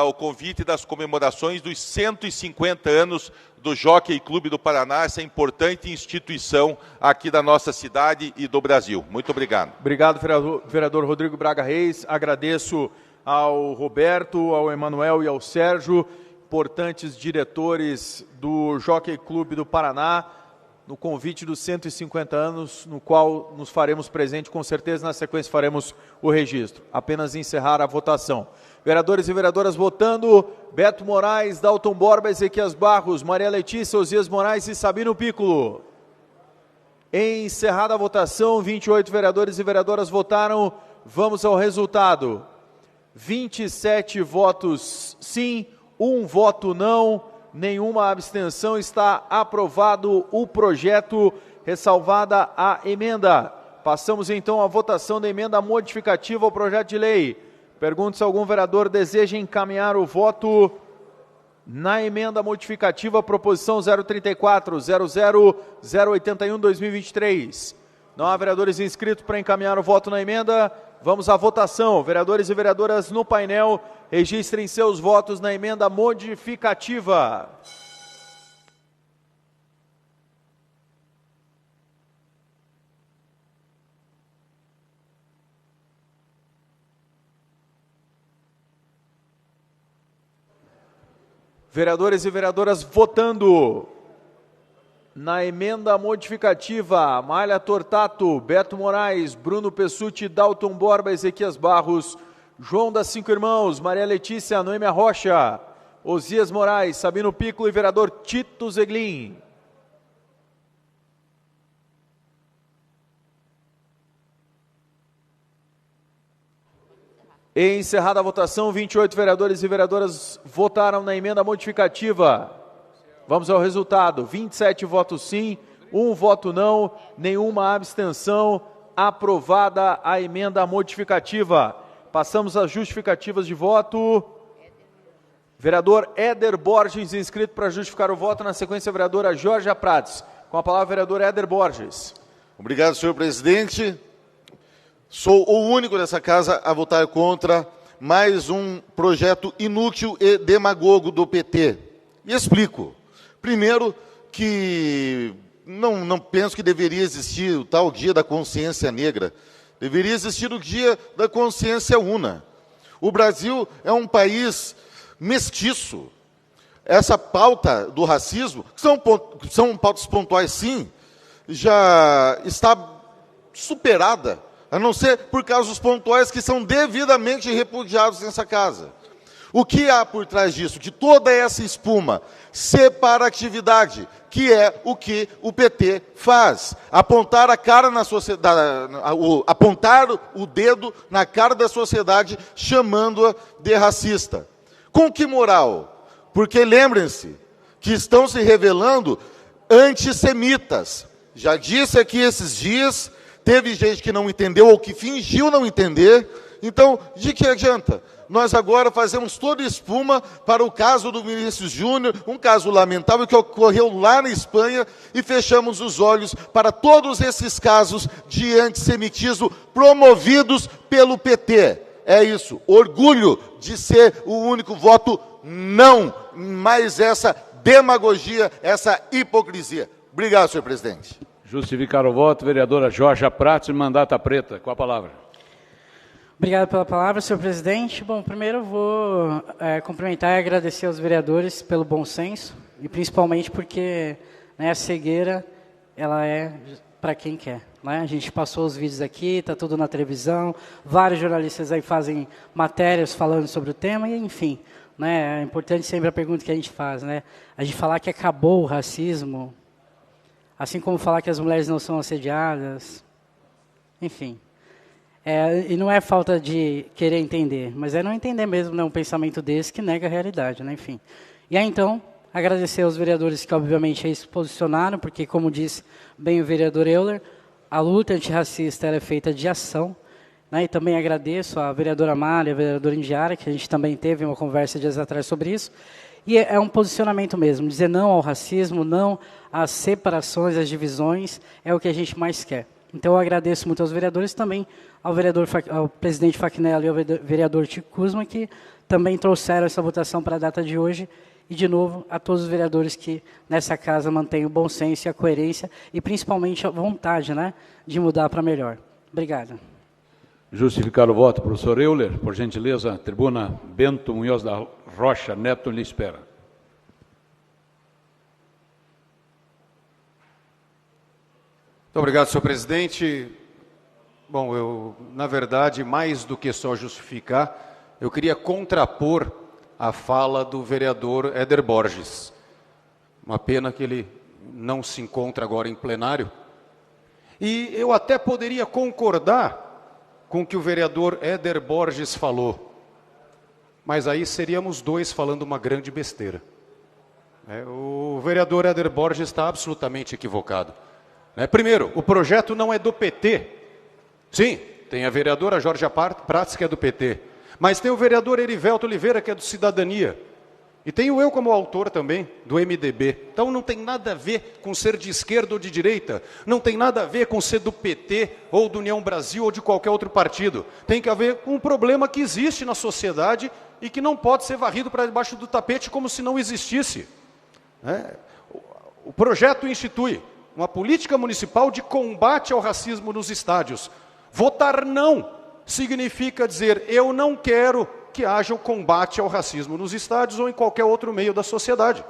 o convite das comemorações dos 150 anos do Jockey Clube do Paraná, essa importante instituição aqui da nossa cidade e do Brasil. Muito obrigado. Obrigado, vereador Rodrigo Braga Reis. Agradeço ao Roberto, ao Emanuel e ao Sérgio, importantes diretores do Jockey Clube do Paraná, no convite dos 150 anos, no qual nos faremos presente, com certeza, na sequência faremos o registro. Apenas encerrar a votação. Vereadores e vereadoras votando, Beto Moraes, Dalton Borba, Ezequias Barros, Maria Letícia, Osias Moraes e Sabino Piccolo. Encerrada a votação, 28 vereadores e vereadoras votaram. Vamos ao resultado. 27 votos sim, 1 voto não, nenhuma abstenção. Está aprovado o projeto, ressalvada a emenda. Passamos então à votação da emenda modificativa ao projeto de lei. Pergunto se algum vereador deseja encaminhar o voto na emenda modificativa, proposição 034-00-081-2023. Não há vereadores inscritos para encaminhar o voto na emenda. Vamos à votação. Vereadores e vereadoras no painel, registrem seus votos na emenda modificativa. Vereadores e vereadoras votando na emenda modificativa, Malha Tortato, Beto Moraes, Bruno Pessutti, Dalton Borba, Ezequias Barros, João das Cinco Irmãos, Maria Letícia, Noêmia Rocha, Osias Moraes, Sabino Piccolo e vereador Tito Zeglin. Encerrada a votação, 28 vereadores e vereadoras votaram na emenda modificativa. Vamos ao resultado. 27 votos sim, 1 voto não, nenhuma abstenção. Aprovada a emenda modificativa. Passamos às justificativas de voto. Vereador Éder Borges, inscrito para justificar o voto. Na sequência, a vereadora Georgia Prats. Com a palavra, vereador Éder Borges. Obrigado, senhor presidente. Sou o único dessa casa a votar contra mais um projeto inútil e demagogo do PT. E explico. Primeiro, que não penso que deveria existir o tal dia da consciência negra. Deveria existir o dia da consciência una. O Brasil é um país mestiço. Essa pauta do racismo, que são pautas pontuais sim, já está superada, a não ser por casos pontuais que são devidamente repudiados nessa casa. O que há por trás disso? De toda essa espuma, separatividade, que é o que o PT faz. Apontar a cara na sociedade, apontar o dedo na cara da sociedade, chamando-a de racista. Com que moral? Porque lembrem-se que estão se revelando antissemitas. Já disse aqui esses dias, teve gente que não entendeu ou que fingiu não entender. Então, de que adianta? Nós agora fazemos toda espuma para o caso do Vinícius Júnior, um caso lamentável que ocorreu lá na Espanha, e fechamos os olhos para todos esses casos de antissemitismo promovidos pelo PT. É isso, orgulho de ser o único voto não, mais essa demagogia, essa hipocrisia. Obrigado, senhor presidente. Justificar o voto, vereadora Jorge Prats, mandata preta. Com a palavra. Obrigado pela palavra, senhor presidente. Bom, primeiro eu vou cumprimentar e agradecer aos vereadores pelo bom senso, e principalmente porque, né, a cegueira, ela é para quem quer. Né? A gente passou os vídeos aqui, está tudo na televisão, vários jornalistas aí fazem matérias falando sobre o tema, e enfim, né, é importante sempre a pergunta que a gente faz, né? A gente falar que acabou o racismo, assim como falar que as mulheres não são assediadas, enfim. E não é falta de querer entender, mas é não entender mesmo, né, um pensamento desse que nega a realidade, né, enfim. E aí, então, agradecer aos vereadores que, obviamente, aí se posicionaram, porque, como disse bem o vereador Euler, a luta antirracista ela é feita de ação, né, e também agradeço à vereadora Amália, a vereadora Indiara, que a gente também teve uma conversa dias atrás sobre isso, e é um posicionamento mesmo, dizer não ao racismo, não às separações, às divisões, é o que a gente mais quer. Então, eu agradeço muito aos vereadores, também ao presidente Fachinelli e ao vereador Tico Kuzma, que também trouxeram essa votação para a data de hoje, e, de novo, a todos os vereadores que, nessa casa, mantêm o bom senso e a coerência, e, principalmente, a vontade, né, de mudar para melhor. Obrigado. Justificar o voto, professor Euler. Por gentileza, tribuna Bento Munhoz da Rocha Neto lhe espera. Muito obrigado, senhor presidente. Bom, eu, na verdade, mais do que só justificar, eu queria contrapor a fala do vereador Éder Borges. Uma pena que ele não se encontra agora em plenário. E eu até poderia concordar com o que o vereador Éder Borges falou, mas aí seríamos dois falando uma grande besteira. O vereador Éder Borges está absolutamente equivocado. Primeiro, o projeto não é do PT. Sim, tem a vereadora Jorge Prats, que é do PT. Mas tem o vereador Erivelto Oliveira, que é do Cidadania. E tenho eu como autor também, do MDB. Então não tem nada a ver com ser de esquerda ou de direita. Não tem nada a ver com ser do PT, ou do União Brasil, ou de qualquer outro partido. Tem que ver com um problema que existe na sociedade e que não pode ser varrido para debaixo do tapete como se não existisse. O projeto institui uma política municipal de combate ao racismo nos estádios. Votar não significa dizer, eu não quero que haja o combate ao racismo nos estádios ou em qualquer outro meio da sociedade.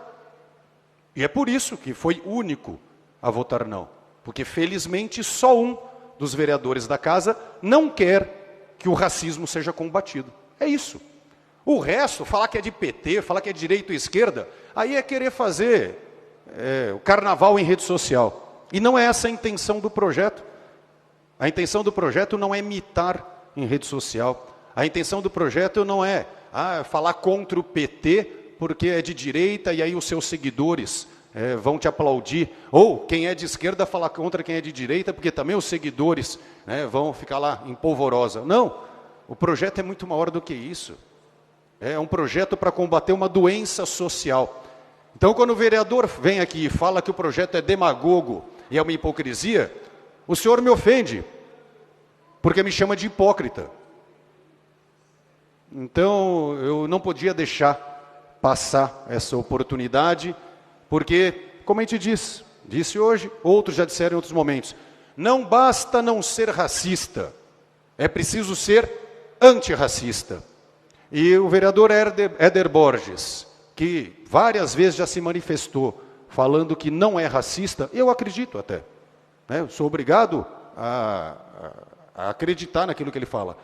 E é por isso que foi único a votar não. Porque, felizmente, só um dos vereadores da casa não quer que o racismo seja combatido. É isso. O resto, falar que é de PT, falar que é de direita ou esquerda, aí é querer fazer o carnaval em rede social. E não é essa a intenção do projeto. A intenção do projeto não é imitar em rede social. A intenção do projeto não é falar contra o PT porque é de direita e aí os seus seguidores vão te aplaudir. Ou quem é de esquerda falar contra quem é de direita porque também os seguidores vão ficar lá em polvorosa. Não, o projeto é muito maior do que isso. É um projeto para combater uma doença social. Então, quando o vereador vem aqui e fala que o projeto é demagogo e é uma hipocrisia, o senhor me ofende, porque me chama de hipócrita. Então, eu não podia deixar passar essa oportunidade, porque, como a gente disse hoje, outros já disseram em outros momentos, não basta não ser racista, é preciso ser antirracista. E o vereador Éder Borges, que várias vezes já se manifestou falando que não é racista, eu acredito até. Eu sou obrigado a acreditar naquilo que ele fala.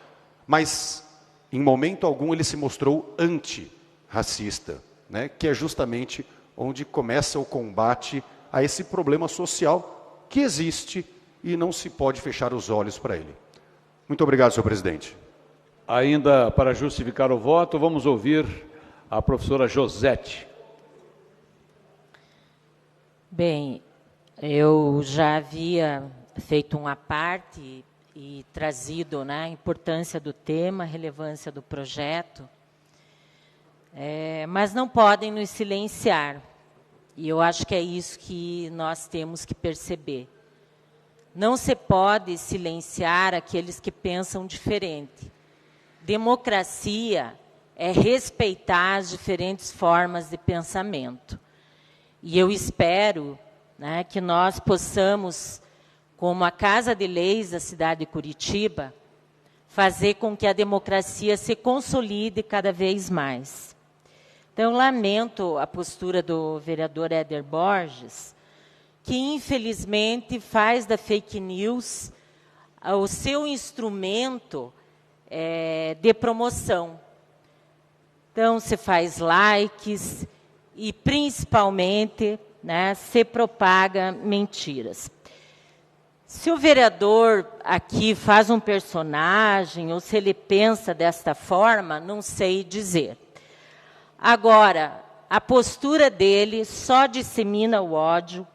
Mas em momento algum ele se mostrou antirracista, né, que é justamente onde começa o combate a esse problema social que existe e não se pode fechar os olhos para ele. Muito obrigado, senhor presidente. Ainda para justificar o voto, vamos ouvir a professora Josete. Bem, eu já havia feito uma parte e trazido, né, a importância do tema, a relevância do projeto, mas não podem nos silenciar. E eu acho que é isso que nós temos que perceber. Não se pode silenciar aqueles que pensam diferente. Democracia é respeitar as diferentes formas de pensamento. E eu espero, né, que nós possamos, como a Casa de Leis da cidade de Curitiba, fazer com que a democracia se consolide cada vez mais. Então, eu lamento a postura do vereador Éder Borges, que, infelizmente, faz da fake news o seu instrumento de promoção. Então, se faz likes e, principalmente, né, se propaga mentiras. Se o vereador aqui faz um personagem, ou se ele pensa desta forma, não sei dizer. Agora, a postura dele só dissemina o ódio,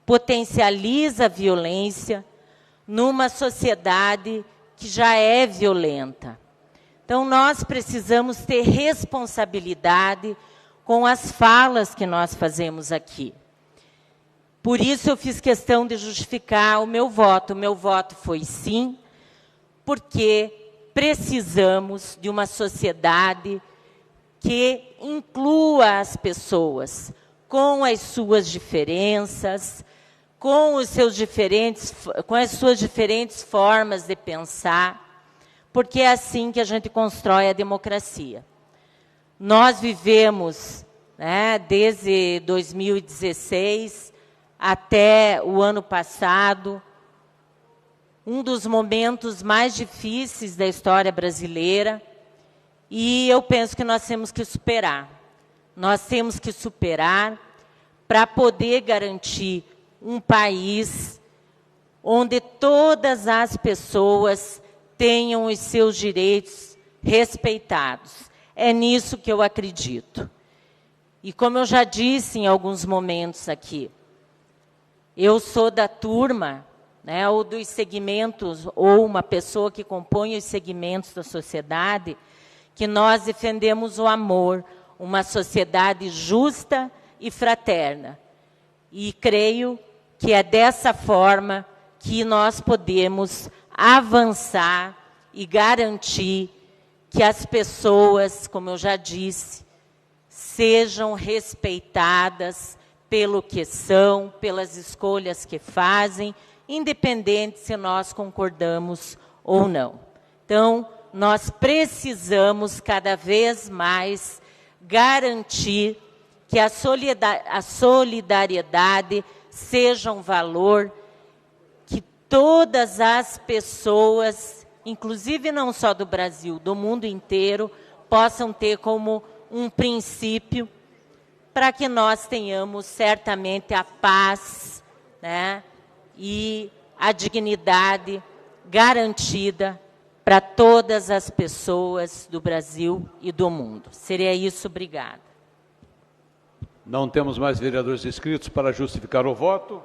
potencializa a violência numa sociedade que já é violenta. Então, nós precisamos ter responsabilidade com as falas que nós fazemos aqui. Por isso, eu fiz questão de justificar o meu voto. O meu voto foi sim, porque precisamos de uma sociedade que inclua as pessoas com as suas diferenças, com as suas diferentes formas de pensar, porque é assim que a gente constrói a democracia. Nós vivemos, né, desde 2016 até o ano passado, um dos momentos mais difíceis da história brasileira, e eu penso que nós temos que superar. Nós temos que superar para poder garantir um país onde todas as pessoas tenham os seus direitos respeitados. É nisso que eu acredito. E como eu já disse em alguns momentos aqui, eu sou da turma, né, ou dos segmentos, ou uma pessoa que compõe os segmentos da sociedade, que nós defendemos o amor, uma sociedade justa e fraterna. E creio que é dessa forma que nós podemos avançar e garantir que as pessoas, como eu já disse, sejam respeitadas pelo que são, pelas escolhas que fazem, independente se nós concordamos ou não. Então, nós precisamos cada vez mais garantir que a solidariedade seja um valor que todas as pessoas, inclusive não só do Brasil, do mundo inteiro, possam ter como um princípio para que nós tenhamos certamente a paz, né, e a dignidade garantida para todas as pessoas do Brasil e do mundo. Seria isso, obrigada. Não temos mais vereadores inscritos para justificar o voto.